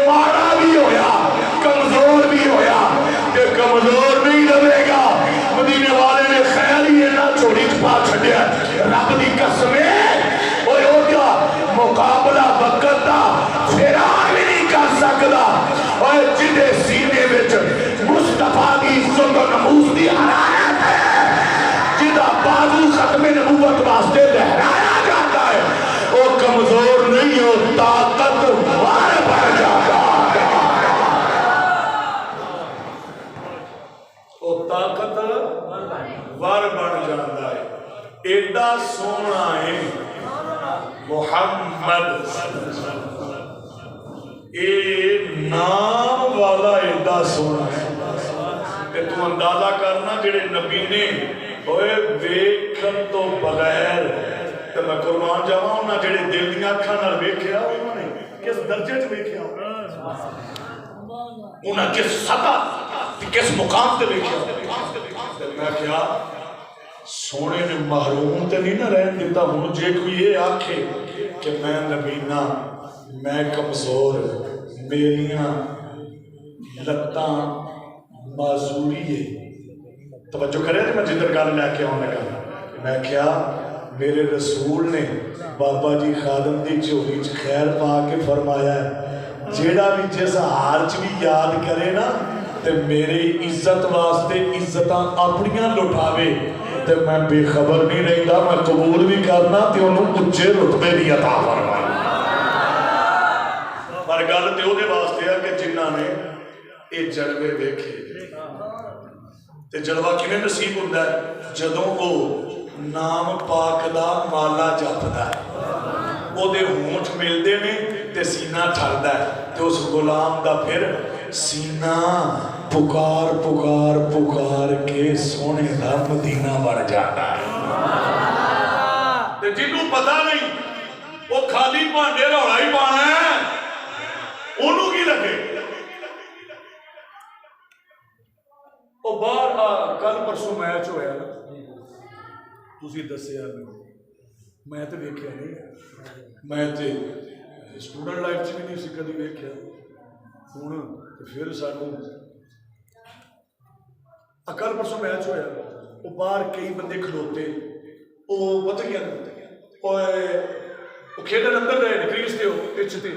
مارا بھی ہویا کمزور بھی ہویا کہ کمزور نہیں رہے گا مدینے والے نے خیال ہی نہ چھوڑی چھپا چھڑیا رب دی قسمیں اوہ ہو گیا مقابلہ وقت دا فرار بھی نہیں کر سکتا اور جدے سینے وچ مصطفیٰ دی عزت و نموز دی حرارت ہے جدہ بازو ختم نبوت واسطے لہرایا جاتا ہے وہ کمزور نہیں ہو طاقت وار بڑھ جاتا وہ طاقت وار بڑھ جاتا ہے ایڈا سونا ہے محمد اے نام والا ایڈا سونا ہے کہ تو اندازہ کرنا جڑے نبی نے ہوئے ویکھن تو بغیر تو میں قربان جاواں انہاں جڑے دل دیاں اکھاں نال ویکھیا انہوں نے کس درجے وچ ویکھیا انہاں کس سطح کس مقام تے ویکھیا میں کیا سونے نے محروم تے نہیں نہ رہن دیتا ہوں جے کوئی یہ آکھے کہ میں نبینا میں کمزور میریاں لتاں معذوری ہے. توجہ کرے میں جدھر گل لے کے آنے لگا میں کیا میرے رسول نے بابا جی خادم دی جھولی چ خیر پا کے فرمایا ہے جیڑا بھی جس حال چ بھی یاد کرے نا تے میری عزت واسطے عزتاں اپنیاں لٹاوے تے میں بے خبر نہیں رہتا میں قبول بھی کرنا تے انہوں اچھے رتبے بھی عطا فرمائی. پر گل تے وہ واسطے ہے کہ جنہاں نے یہ جلوے ویکھے تے جلوہ کیویں نصیب ہوندا ہے جدوں وہ نام پاک دا مالا جپدا ہے وہ دے ہونٹ ملدے نے تے سینہ ٹھردا ہے تے اس غلام دا پھر سینہ پکار پکار پکار کے سونے دا مدینہ بن جاتا ہے. تے جنوں پتہ نہیں وہ خالی بھانڈے روڑا ہی پانا ہے انہوں کی لگے وہ باہر کل پرسوں میچ ہویا نا تسی دسیا میں تے ویکھیا نہیں میں تے اسٹوڈنٹ لائف چ بھی نہیں سی کدی ویکھیا ہن پھر سانوں کل پرسوں میچ ہویا وہ باہر کئی بندے کھلوتے وہ پتہ کیا وہ کھیڈن اندر رہے کریز تے پچ تے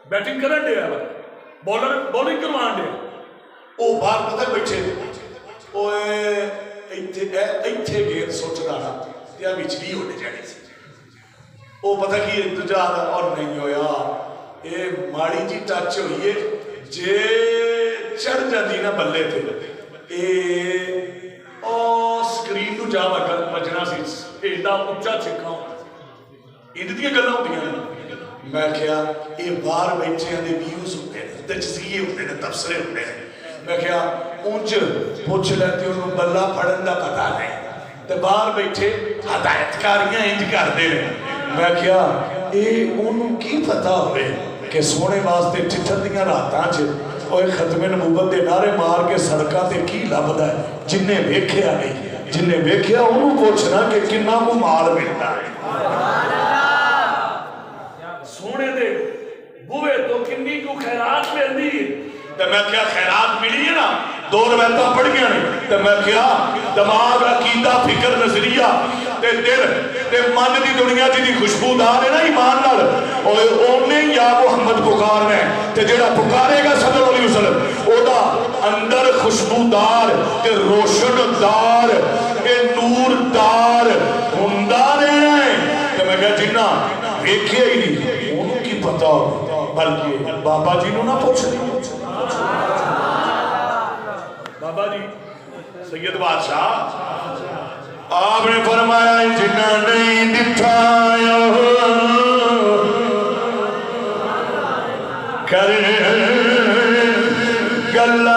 بیٹنگ کرن ڈیا بالر بالنگ کروان ڈیا وہ باہر پتہ بیٹھے وہ ایتھے گیند سوچدا نا یا بچلی ہونے جانی سی وہ پتہ کی دوجا اور نہیں ہویا اے ماڑی جی ٹچ ہوئی ہے جے چڑھ جاندی نا بلے تے اے او سکرین نو جا بجنا سی ایڈا اونچا چھکا اند دیاں گلاں ہوندیاں میں کہیا اے باہر بیٹھے دے ویوز ہوندے نے تجزیے ہوندے نے تبصرے ہوندے نے میں کہیا اونچ پوچھ لیتے انہوں بلہ پھڑن دا پتہ نہیں تے باہر بیٹھے ہدایتکاریاں انج کر دے میں کہیا اے انہوں کی پتہ ہوئے کہ سونے واسطے ٹھٹر دیاں راتاں چھے اور ختم نبوت دے نعرے مار کے سڑکاں تے کی لبدا ہے جنہیں ویکھیا نہیں جنہیں ویکھیا انہوں پوچھنا کہ کنا کو مال ملتا ہے سونے دے بوئے تو کنی کو خیرات مل دی تے میں کیا خیرات ملی ہے نا 2 روایتاں پڑھ گیا نہیں تے میں کیا دماغ عقیدہ فکر نظریہ تے دل تے من دی دنیا جی دی خوشبودار ہے نا ایمان نال اور اونے یا محمد پکارنا ہے تے جیڑا پکارے گا صلی اللہ علیہ وسلم او دا اندر خوشبودار تے روشندار تے نوردار ہوندا رہنا ہے تے میں کہا جنہ ویکھیا ہی نہیں انہوں کی پتہ بلکہ بابا جی نو نہ پوچھ نہیں بابا جی سید بادشاہ آپ نے فرمایا جنہ نہیں دکھایا کر گلہ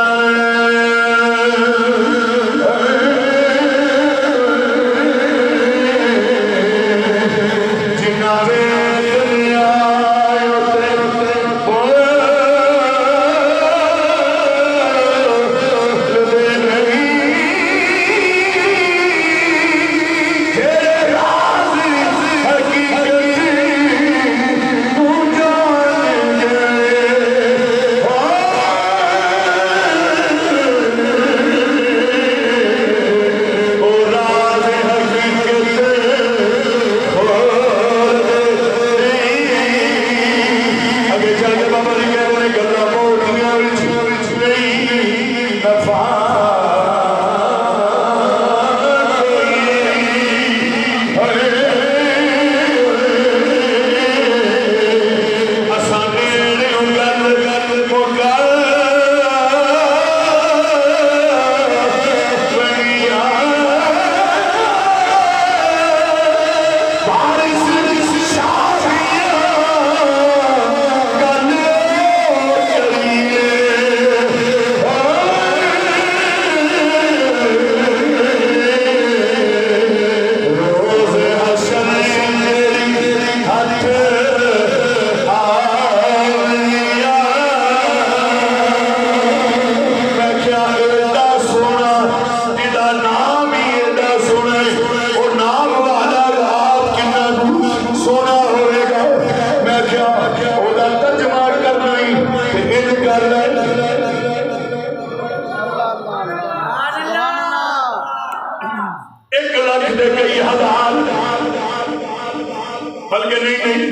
کہ نہیں؟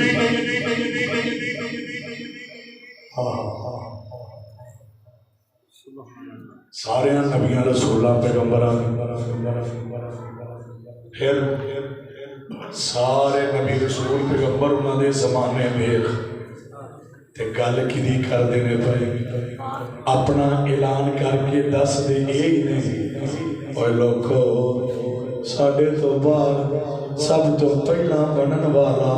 سارے نبیاں رسولاں پیغمبراں پھر سارے نبی رسول پیغمبر انہوں نے زمانے ویخ تے گل کی کردے نے پئی اپنا اعلان کر کے دس دے یہی نہیں اوے لوگو ساڈے تو بعد سب تو پہلا بنن والا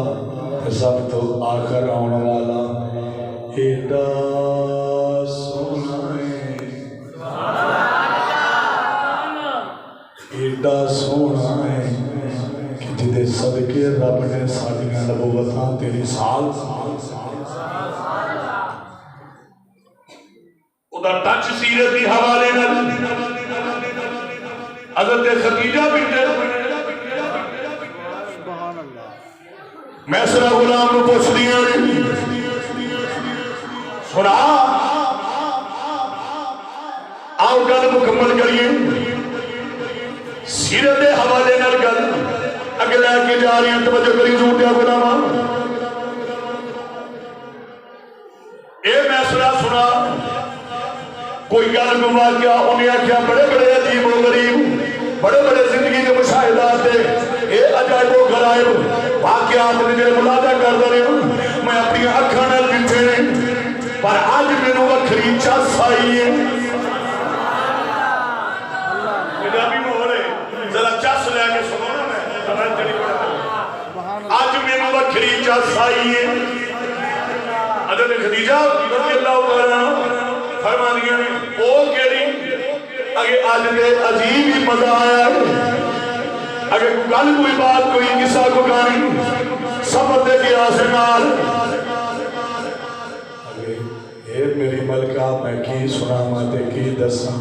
سب تو آخر آن والا ایڈا سونا ہے ایڈا سونا ہے کہ جدے صدقے رب نے ساڈیاں نبوتاں تیری سال ادا ٹچ سیرت دی حوالے نال حضرت خدیجہ بنت میں سرا غلام نو پوچھ دیا سنا آؤ گل مکمل کریے سیرت دے حوالے نال گل اگے لے کے جا رہی ہیں توجہ کری ضرور دیا غلام اے میں سنا کوئی گل گوا کیا انہیں آخیا بڑے بڑے عجیب و غریب بڑے بڑے زندگی کے مشاہدات اے عجائب و غرائب واقعات نے جڑے ملاحظہ کرتا رہا میں اپنی اکھاں نال دتے نے پر اج مینوں وکھری چس آئی ہے پنجابی ماحول ہے ذرا چس لے کے سنو نا میں سمجھ چڑی پڑا اج مینوں وکھری چس آئی ہے حضرت خدیجہ رضی اللہ تعالیٰ فرما دیا نے او کیڑی اگے آج دے عجیب ہی مزہ آیا ہے اگے گل کوئی بات کوئی قصہ کو کہانی سفر دے گیا سنال اگے اے میری ملکہ میں کی سنا ماتے کی دساں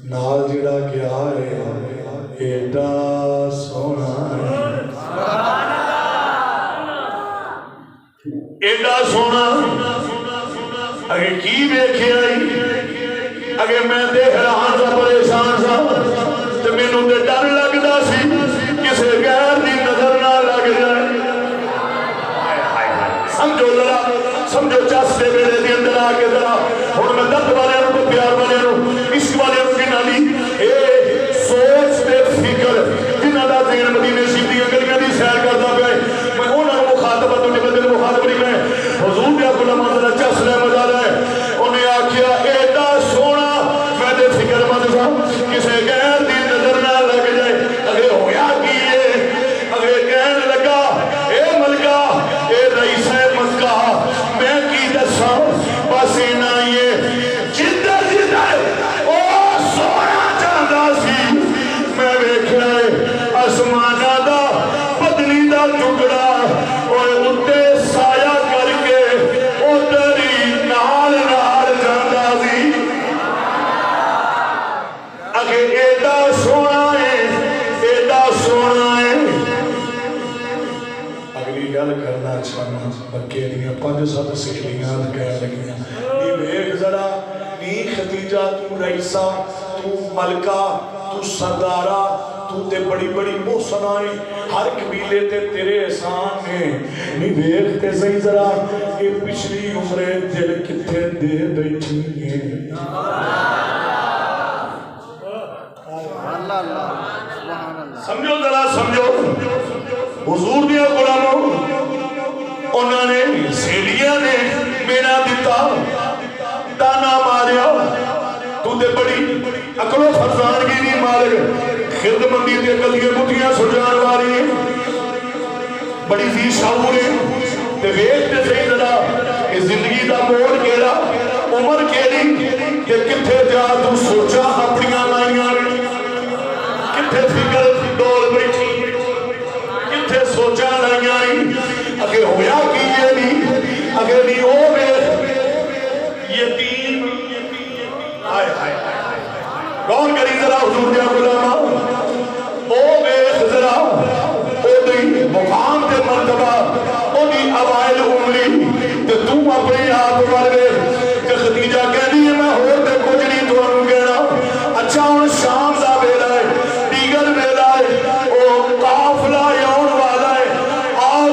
نال جڑا گیا ہے ایڈا سونا ایڈا سونا اگے کی ویکھے آئی اگے میں تے حیران سا پریشان سا تے مینوں تے ڈر لگدا سی کسے غیر دی نظر نہ لگ جائے سمجھو ذرا سمجھو چس دے ویلے دے اندر آ کے ذرا ہن میں درد والے نوں پیار والے نوں عشق والے نوں گنا لی اے سوچ تے فکر جنہاں دا ذہن مدینے شریف دی گلیاں دی سیر کردا پیا میں انہاں نوں مخاطب تو نہیں بدل مخاطب نہیں میں حضور دے غلام ذرا چس لے مزہ لے انہیں آکھیا ایڈا سونا میں دے فکر مند سا کسے غیر دی نظر نہ لگ جائے اگے ہویا کی ہے اگے کہنے لگا اے ملکہ اے رئیس مکہ میں کی دساں بس اینا یہ جدر جدر او سونا چاہتا سی میں ویکھیا ہے آسمانہ دا بدلی دا ٹکڑا اور اتے سایہ کر کے ادھری نال نال جاندا سی اگے ایڈا سونا ہے ایڈا سونا ہے اگلی گل کرنا چاہنا بکے دیاں 5-7 سہیلیاں کہہ لگیاں نی ویکھ ذرا نی خدیجہ تو رئیسہ تو ملکہ تو سردارہ تو تے بڑی بڑی محسن آئی ہر قبیلے تے تیرے احسان نے نی ویکھ تے صحیح ذرا یہ پچھلی عمریں دل کتھے دے بیٹھی ہیں سمجھو ذرا سمجھو حضور دیا غلاموں انہوں نے سہیلیاں نے میرا دیتا تانا ماریا تو تے بڑی عقل و فرزانگی دی مالک خدمتی تے کلیے بٹیاں سجان والی بڑی ذی شعور ہے تے ویکھ تے صحیح ذرا کہ زندگی دا موڑ کیڑا عمر کیڑی کہ کتھے جا تو سوچا اپنیاں لائیاں کتھے فکر ڈول بیٹھی کتھے سوچا لائیاں اگے ہویا کی یہ نہیں اگے نہیں ہو گئے یتیم آئے آئے کون کری ذرا حضور دیا غلامہ او بیخ ذرا او دی مقام تے مرتبہ او دی اوائل عمری تے تم اپنی آپ والے کہ خدیجہ کہنی ہے میں ہوتے کچھ نہیں تو انہوں کہنا اچھا ان شام دا بیلا ہے دیگر بیلا ہے او قافلہ یون والا ہے آؤ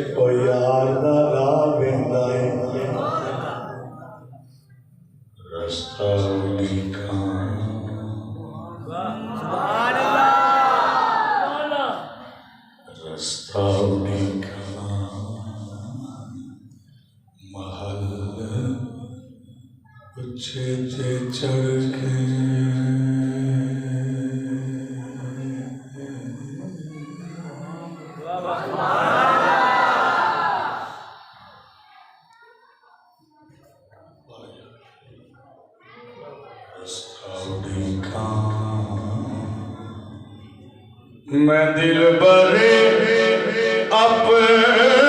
او یار دا راہ ویندا ہے رستہ لکھاں سبحان اللہ رستہ لکھاں محل اچھے تے چڑھ کے میں دل برے اپنے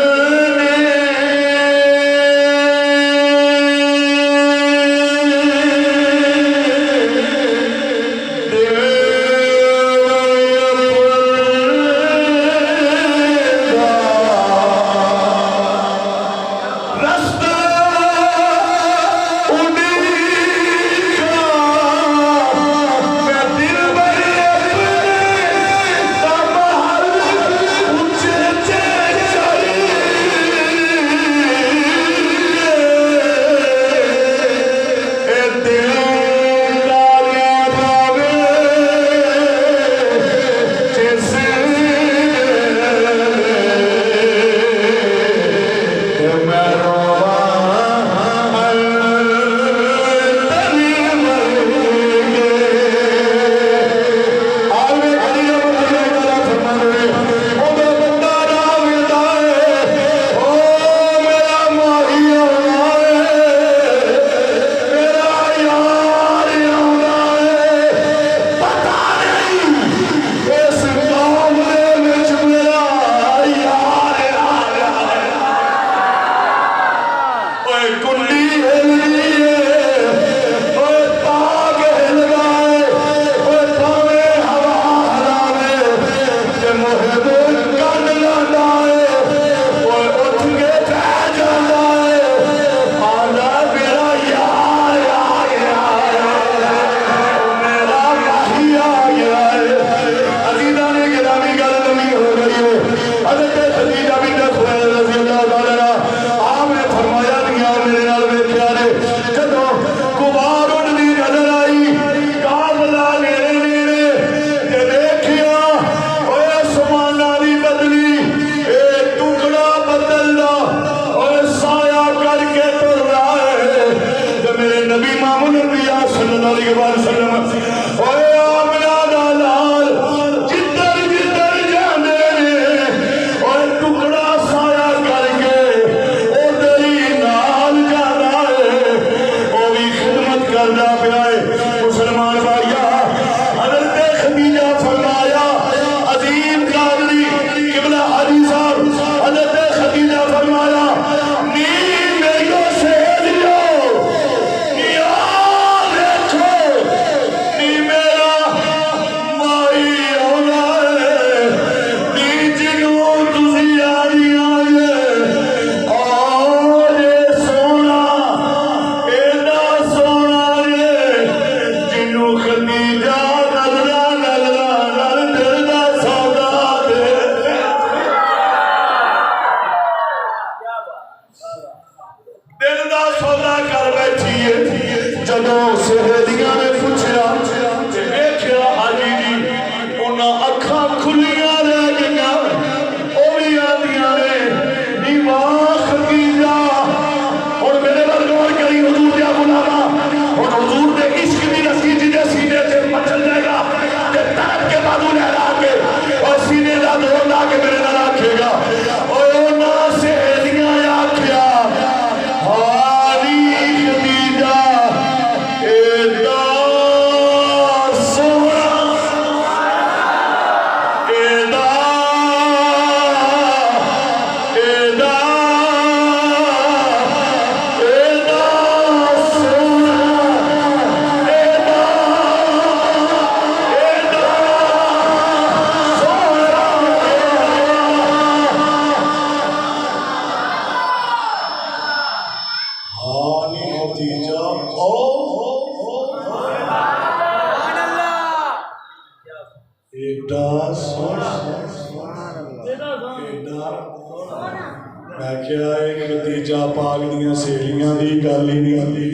میں کیا ایک بھتیجا پاک دیاں سہیلیاں دی گل ہی نہیں آتی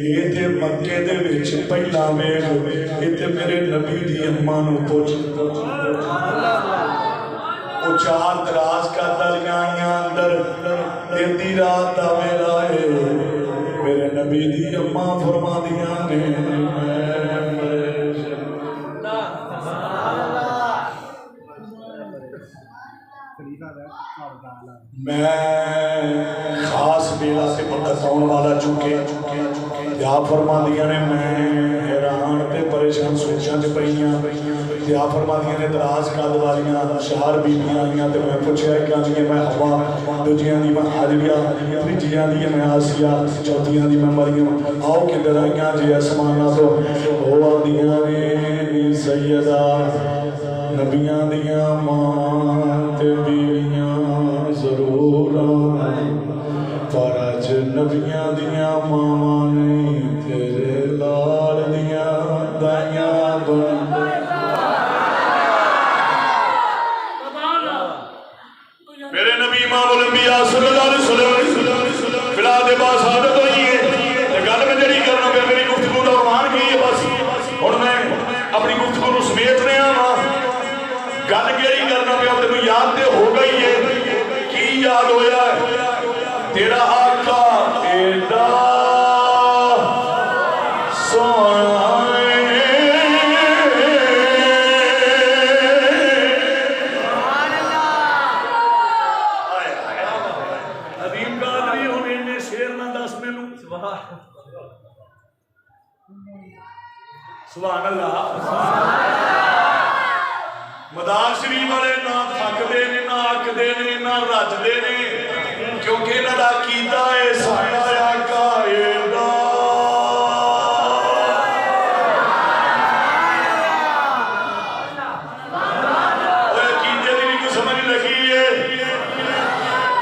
یہ تے مکے دے وچ پہلا ویکھ یہ تے میرے نبی دی اماں نو پوچھ وہ چار دراز کا دلیاں اندر دن دی رات دا ویلا ہے میرے نبی دی اماں فرما دیاں نے میں خاص بیلا سے بتاؤں والا چکے یا فرما دیا نے میں حیران تے پریشان سوچاں چ پئیاں یا فرما دیا نے دراز قد والیاں شہر بیبیاں آئیاں تے میں پوچھیا کہ جی میں ہوا دوجیاں دی میں حاجریہ تیجیاں دی میں آسیہ چوتھیاں دی میں مریم آؤ کدھر آئیاں جی اسمانہ تو ہوا دیاں نے سیدہ نبیاں دیاں ماں تے بیویاں ضرور پر اج نبیاں دیاں ماں نہیں تیرے لال دیاں دائیاں بن میرے نبی امام الانبیاء صلی اللہ علیہ وسلم فلا دے باس عادت ہوئی ہے گل میں جڑی کرنا پہ میری گفتگو کا عنوان کی ہے بس ہن میں اپنی گفتگو نو سمیٹ رہا ہاں گل کیڑی کرنا پہ تینوں یاد تے ہو گئی ہے کی یاد ہویا ہے تیرا آقا ایڈا سونا عظیم قادری ہن انہیں شیر نہ دس مینوں سبحان اللہ مدار شریف والے نہ تھکدے نے نہ اکدے نے نہ رجدے نے کیونکہ انہاں دا عقیدہ ہے ساڈا آقا ایڈا اوے عقیدے دی بھی کوئی سمجھ لگی ہے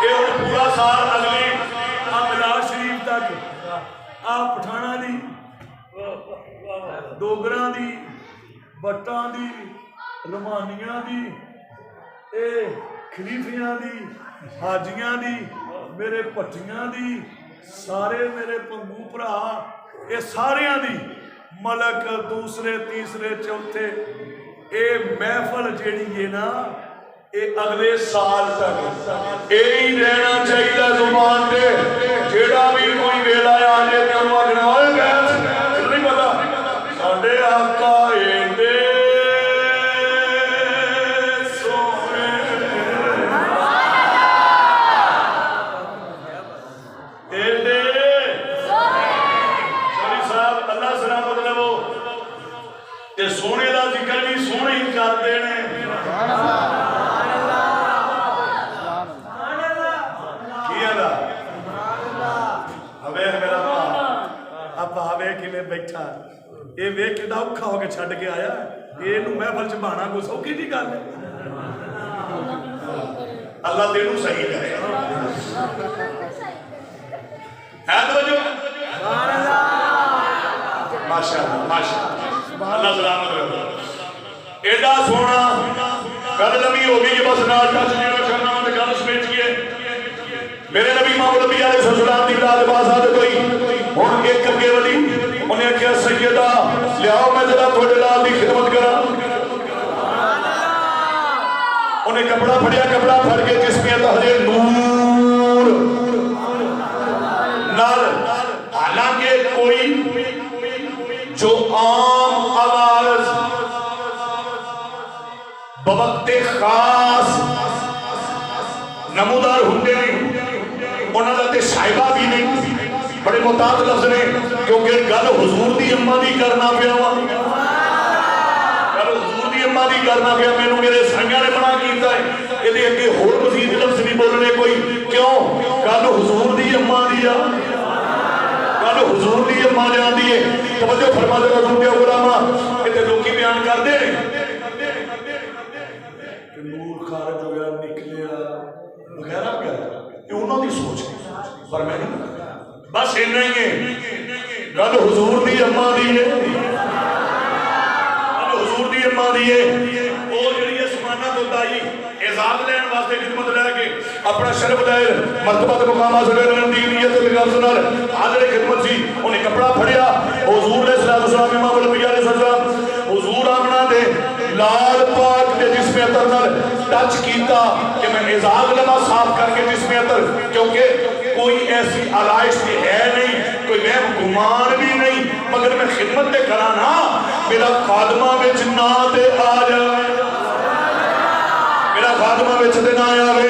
یہ ہن پورا سال اگلی مدار شریف تک پٹھانا دی ڈوگراں دی بٹاں دی رمانیاں دی اے خلیفیاں دی حاجیاں دی میرے پٹیاں دی سارے میرے پنگو پرا اے ساریاں دی ملک دوسرے تیسرے چوتھے اے محفل جیڑی ہے نا اے اگلے سال تک اے ہی رہنا چاہیے زبان تے جیڑا بھی کوئی ویلا آ جائے تے انہوں آگنا ہوئے گئے نہیں پتا ساڈے آقا ایڈے سونے دا ذکر بھی سونے ہی کرتے ہیں کیا دا ہوے میرا اب آوے کہ میں بیٹھا یہ ویک کے اوکھا ہو کے چھڈ کے آیا یہ نو محفل چ بہانا کوئی سوکھی جی گل اللہ تینوں صحیح کرے ہے توجہ ماشاءاللہ ماشاءاللہ اللہ سلامت رکھو ایڈا سونا گل لمبی ہو گئی بس نال ٹچ نہیں رکھنا تے گل سمیٹیے میرے نبی امام الانبیاء علیہ السلام دی اولاد پاس عادت ہوئی ہن ایک اگے ولی انہیں کہا سیدہ لیاؤ میں ذرا تھوڑے لال دی خدمت کراں انہیں کپڑا پھڑیا کپڑا پھڑ کے جس میں تحریر نور نال حالانکہ کوئی جو عام آواز بوقت خاص نمودار ہوندے نہیں انہاں دا تے صاحبہ بھی نہیں بڑے محتاط لفظ نے کیونکہ گل حضور دی اماں دی کرنا پیا وا گل حضور دی اماں دی کرنا پیا مینوں میرے سنگیاں نے منع کیتا ہے اے اگے ہور مزید لفظ نہیں بولنے کوئی کیوں گل حضور دی اماں دی آ گل حضور دی اماں جان دی ہے توجہ فرما دے حضور دے غلاماں تے لوکی بیان کر دے کہ نور خارج ہو گیا نکلیا وغیرہ وغیرہ یہ انہوں دی سوچ ہے پر میں نہیں بس اتنا ہی ہے گل حضور دی اماں دی ہے گل حضور دی اماں دی ہے وہ جڑی اسمانہ تو آئی اعزاز لین واسطے خدمت لے کے اپنا شرف دائر مرتبہ تے مقام حاصل کرنے دی نیت تے غرض نال حاضر خدمت سی انہیں کپڑا پھڑیا حضور علیہ السلام امام الانبیاء علیہ السلام حضور آمنا دے لال پاک دے جسم عطر نال ٹچ کیتا کہ میں اعزاز لما صاف کر کے جسم عطر کیونکہ کوئی ایسی علائش بھی ہے نہیں کوئی وہم گمان بھی نہیں مگر میں خدمت تے کرانا میرا خادمہ وچ نہ تے آ جائے میرا خادمہ وچ تے نہ آوے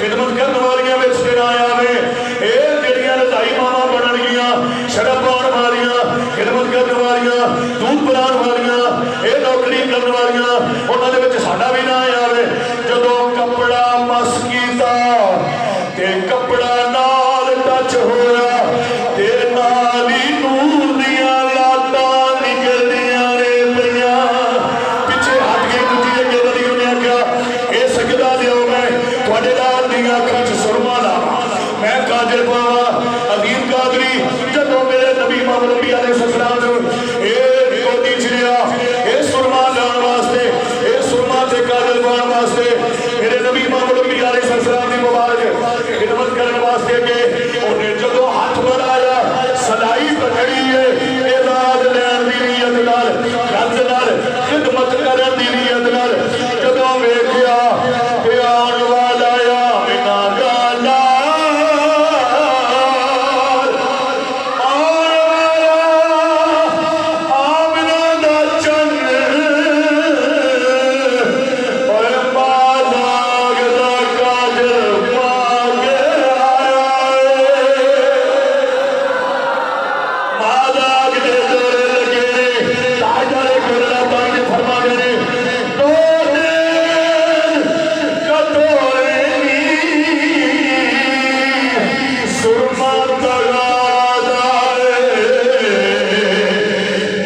خدمت کرن والیاں وچ تے نہ آوے اے جڑیاں رضائی ماواں بنن گیاں شرف پاؤن والیاں خدمت کرن والیاں دودھ پلان والیاں اے نوکری کرن والیاں انہاں دے وچ ساڈا بھی نہ آوے جدوں کپڑا مس کیتا تے کپڑا نال ٹچ ہویا تے نال ہی نور دیاں لاٹاں نکلدیاں نے پیاں پیچھے ہٹ کے دوجی اگے بڑی انہیں آکھیا اے سجدہ دیو میں تواڈے نال دیاں اکھاں چ سرما لاواں میں قادر پاواں عظیم قادری جدوں میرے نبی امام الانبیاء علیہ السلام نے اے گودی چڑیا اے سرما لان واسطے اے سرما تے قادر پاون واسطے میرے نبی امام الانبیاء علیہ السلام دی مبارک خدمت کرنے واسطے کہ انہیں جدوں ہاتھ بڑھایا سلائی پکڑی ہے اعزاز لین دی نیت نال غرض نال خدمت کرن دی نیت نال جدوں ویکھیا کہ آن والا آمنہ دا لال آن والا آمنہ دا چن اے مالاگ دا قادر پاک آیا مالاگ دے دورے لگے تاجدار کرلا پاک نے فرما دے دو دن کٹورے سرما تغاد آئے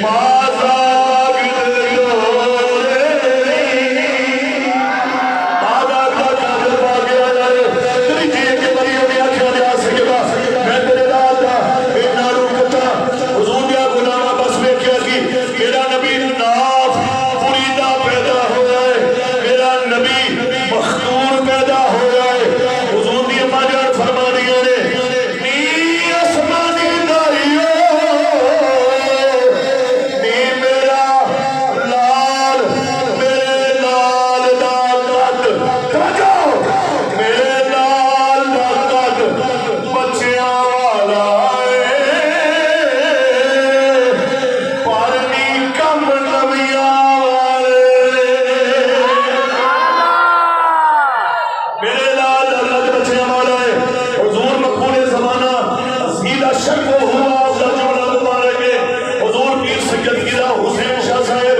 مالاگ دے دورے مالاگ دا قادر پاک آیا تیری جیئے کے بری انہیں آکھا دیا سکتا میں تیرے رات دا اینا روکتا حضور دیا غلامہ بس میں کیا کی میرا نبی ناف فریدہ پیدا ہو جائے میرا نبی مختور پیدا ہو جائے حضور دی اماں جان فرما دیا نے نی اسمانی دائیو نی میرا لال میرے لال دا قد توجہ میرے لال دا قد بچیاں والا پارنی کم نبیاں والے میرے لال اللہ کے بچیاں والا ہے حضور مقبول زمانہ سیدھا شک ہوا آپ کا جملہ مبارک ہے حضور پیر سید گرا حسین شاہ صاحب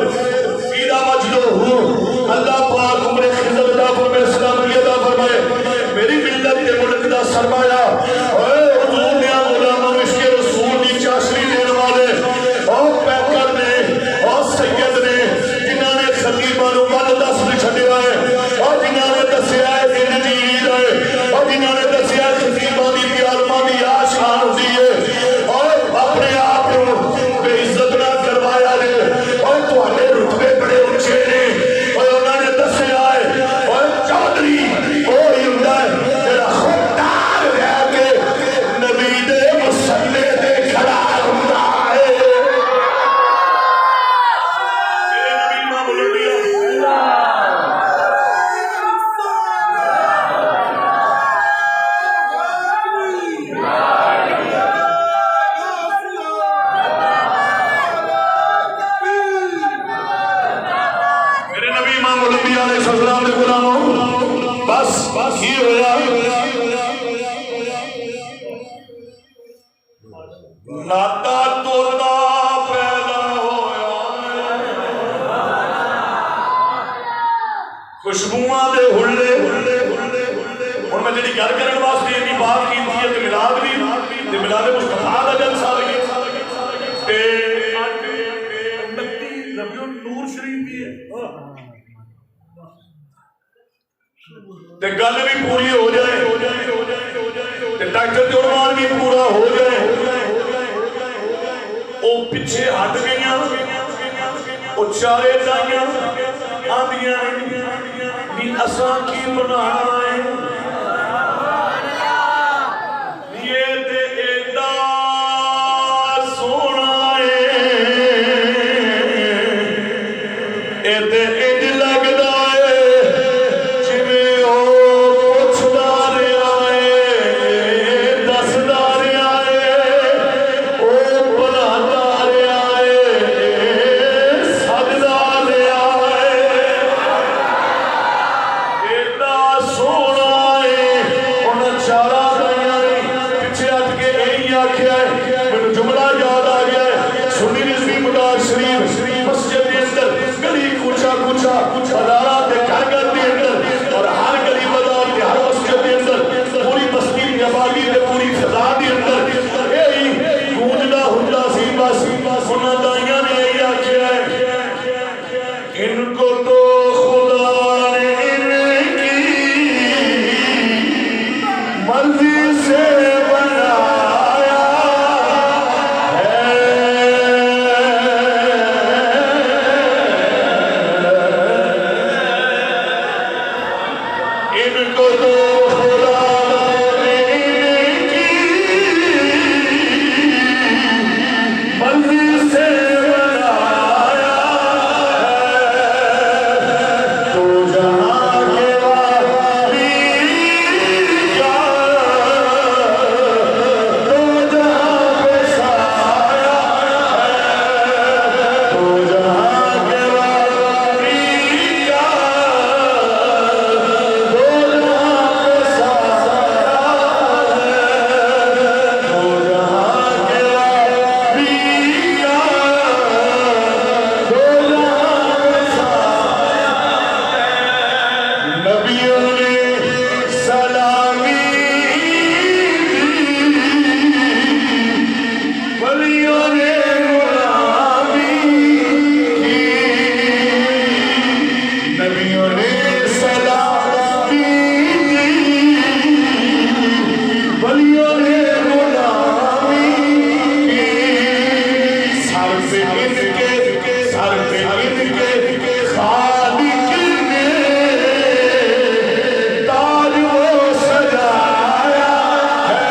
سیدھا مجدو ہوں اللہ پاک عمر خضر عطا فرمائے اسلام علی عطا فرمائے میری ملت کے ملک دا سرمایہ اے حضور نے غلامہ مشک رسول دی چاشری دین والے اور پیکر نے اور سید نے جنہاں نے خطیبہ نو مل دس نے چھڈیا ہے اور جنہاں نے دسیا ہے دن دی عید ہے اور جنہاں نے دسیا ہے خطیبہ دی پیالمہ دی آشان ہوتی ہے اور اپنے آپ کو بے عزت نہ کروایا نے اور تواڈے رتبے بڑے اونچے نے اور انہوں نے دسیا ہے اور چودھری وہی ہوندا ہے جڑا خوددار رہ کے نبی دے مسلے تے کھڑا ہوندا ہے میرے نبی امام الانبیاء میرے نبی امام الانبیاء علیہ السلام دے غلاموں بس کی ہویا ناتا توتا پیدا ہویا خوشبوواں دے ہلے ہن میں جڑی گل کرن واسطے اتنی بات کیتی ہے تے میلاد بھی تے میلاد مصطفیٰ دا جلسہ بھی تے 29 ربیع النور شریف بھی ہے تے گل بھی پوری ہو جائے تے ڈاکٹر جوڑوان بھی پورا ہو جائے او پیچھے ہٹ گئیاں او چارے دائیاں آندیاں اساں کی بنائے یہ تے ایڈا سونا ہے اے تے اج لگدا ہے جویں او پوچھدا رہیا ہے دسدا رہیا ہے او بنادا رہیا ہے سجدا رہیا ہے ایڈا سونا ہے انہاں چارا دائیاں نے پیچھے ہٹ کے یہی آکھیا ہے مینوں جملہ یاد آ گیا ہے سنی رضوی مدار شریف مسجد کے اندر گلی کوچا کوچا بازاراں تے گھر گھر دے اندر اور ہر گلی بازار تے ہر مسجد کے اندر پوری بستی دی آبادی تے پوری فضا دے اندر یہی گونجدا ہوندا سی بس انہاں دائیاں نے یہی آکھیا ہے ان کو تو خدا نے ان کی مرضی سے بنایا ہے ان کو تو خدا نے ان کی مرضی سے بنایا تو جہاں کے والی کا تو جہاں پہ سایہ تو جہاں کے والی کا تو جہاں پہ سایہ تو جہاں کے والی کا تو جہاں پہ سایہ نبیوں نے سلامی ولیوں نے غلامی کی نبیوں نے سلامی ولیوں نے غلامی کی سر پہ ان کے خالق نے تاج وہ سجایا ہے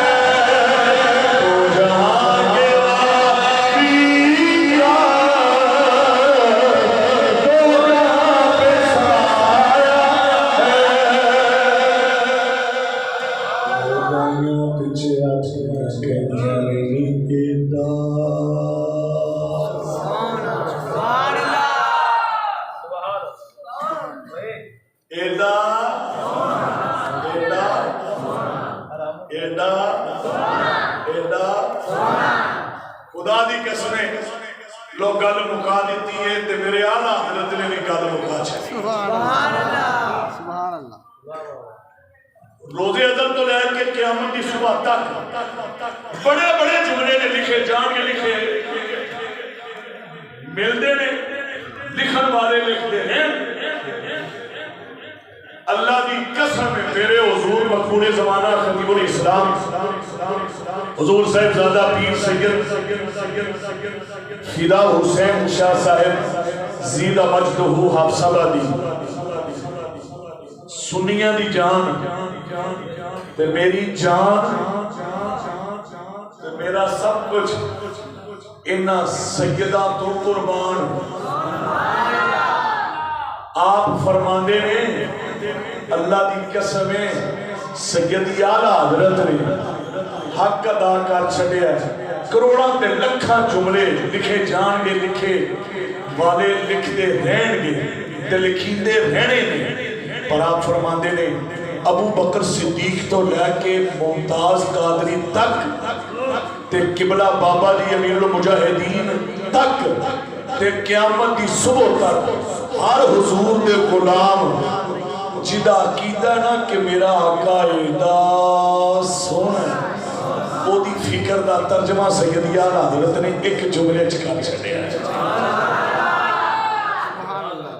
تو جہاں کے والی کا تو جہاں پہ سایہ ہے دائیاں پیچھے آتی ہیں کہنیاں نہیں ایڈا ایڈا ایڈا ایڈا ایڈا خدا دی قسمیں لوگ گل مکا دیتی ہے تے میرے آلہ حضرت نے بھی گل مکا چھڑی روزے ازل تو لے کے قیامت کی صبح تک بڑے بڑے جملے نے لکھے جان کے لکھے ملتے نے لکھن والے لکھتے ہیں اللہ دی قسم ہے میرے حضور مقبول زمانہ خطیب الاسلام حضور صاحب زادہ پیر سید فدا حسین شاہ صاحب زیدہ مجدہ حافظہ دی سنیاں دی جان تے میری جان تے میرا سب کچھ انہاں سیدہ تو قربان آپ فرماندے نے اللہ دی قسمیں سیدی اعلیٰ حضرت نے حق ادا کر چھڑیا ہے کروڑاں تے لکھاں جملے لکھے جان گے لکھے والے لکھتے رہن گے تے لکھیندے رہنے نے پر آپ فرماندے نے ابو بکر صدیق تو لے کے ممتاز قادری تک تے قبلہ بابا جی امیر المجاہدین تک تے قیامت دی صبح تک ہر حضور دے غلام جدا عقیدہ نا کہ میرا آقا ایڈا سونا ہے او دی فکر دا ترجمہ سیدی اعلیٰ حضرت نے ایک جملے چکر چھڑیا ہے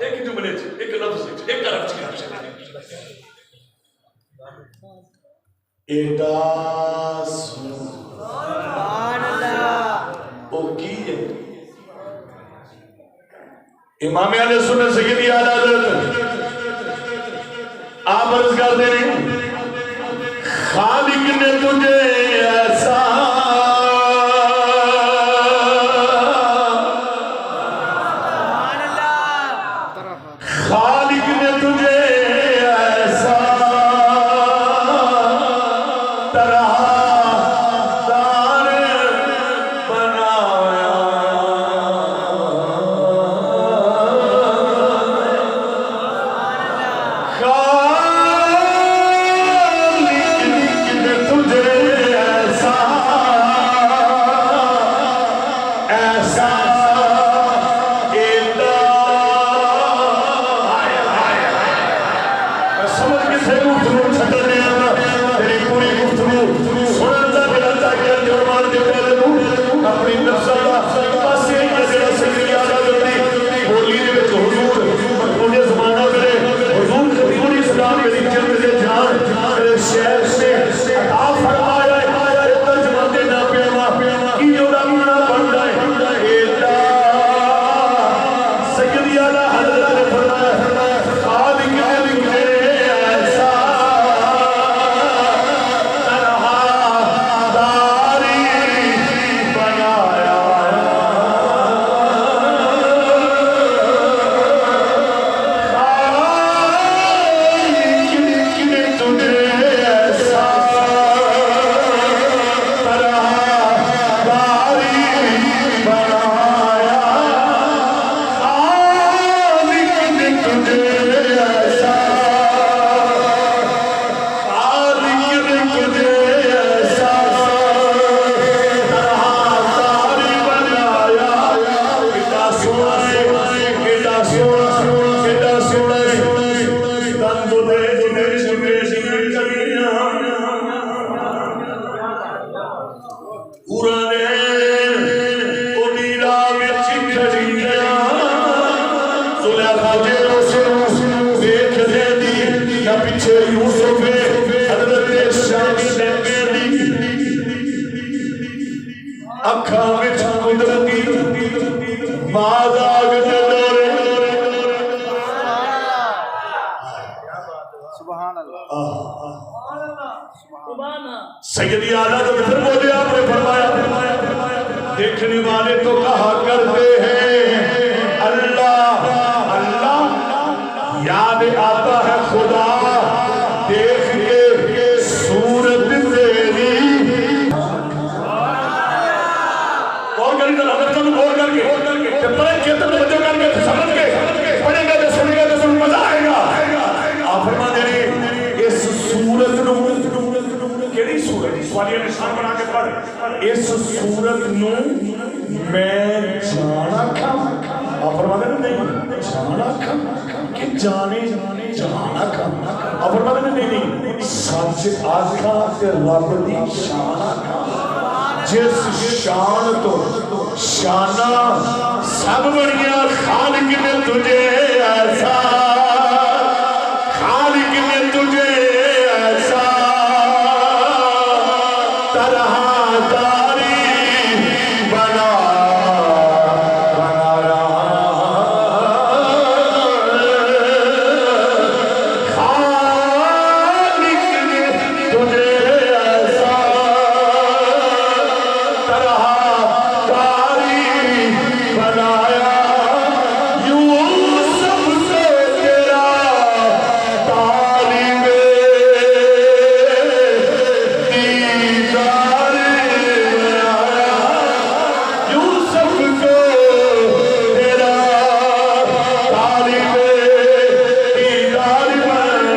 ایک جملے ایک لفظ ایک عرب چکر چھڑیا ہے ایڈا سونا او کی ہے امام علیہ سنت سیدی اعلیٰ حضرت آپ عرض کر دے خالق نے تجھے ایسا خالق نے تجھے ایسا طرح دار بنایا سیدی اعلیٰ تو پھر بولے آپ نے فرمایا دیکھنے والے تو کہا کرتے ہیں اللہ اللہ یاد آتا ہے خدا دیکھ کے صورت تیری اور کری تو حضرت تم غور کر کے جب پڑھیں گے تو توجہ کر کے سمجھ کے پڑھیں گے تو سنیں گے تو سن مزہ آئے گا آپ فرما دے رہے اس صورت نو کیڑی صورت سوالیہ نشان بنا کے پڑھ اس صورت نو میں جانا کھا آپ فرما دے نہیں جانا کھا کہ جانے جانا کھا آپ فرما دے نہیں سچ آقا کے رب دی شان کھا جس شان تو شانہ سب بڑیاں خالق نے تجھے ایسا خالق نے تجھے ایسا طرح داری بنا خالق نے تجھے ایسا طرح داری بنایا یوسف سے تیرا طالب دیدار بنایا یوسف کو تیرا طالب دیدار بنایا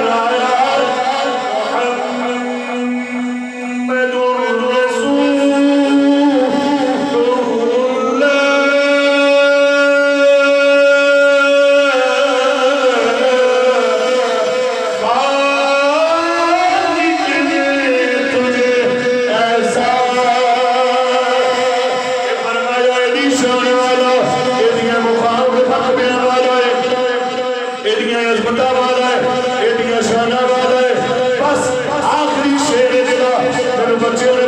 محمد رسول بس آخری شیر بچے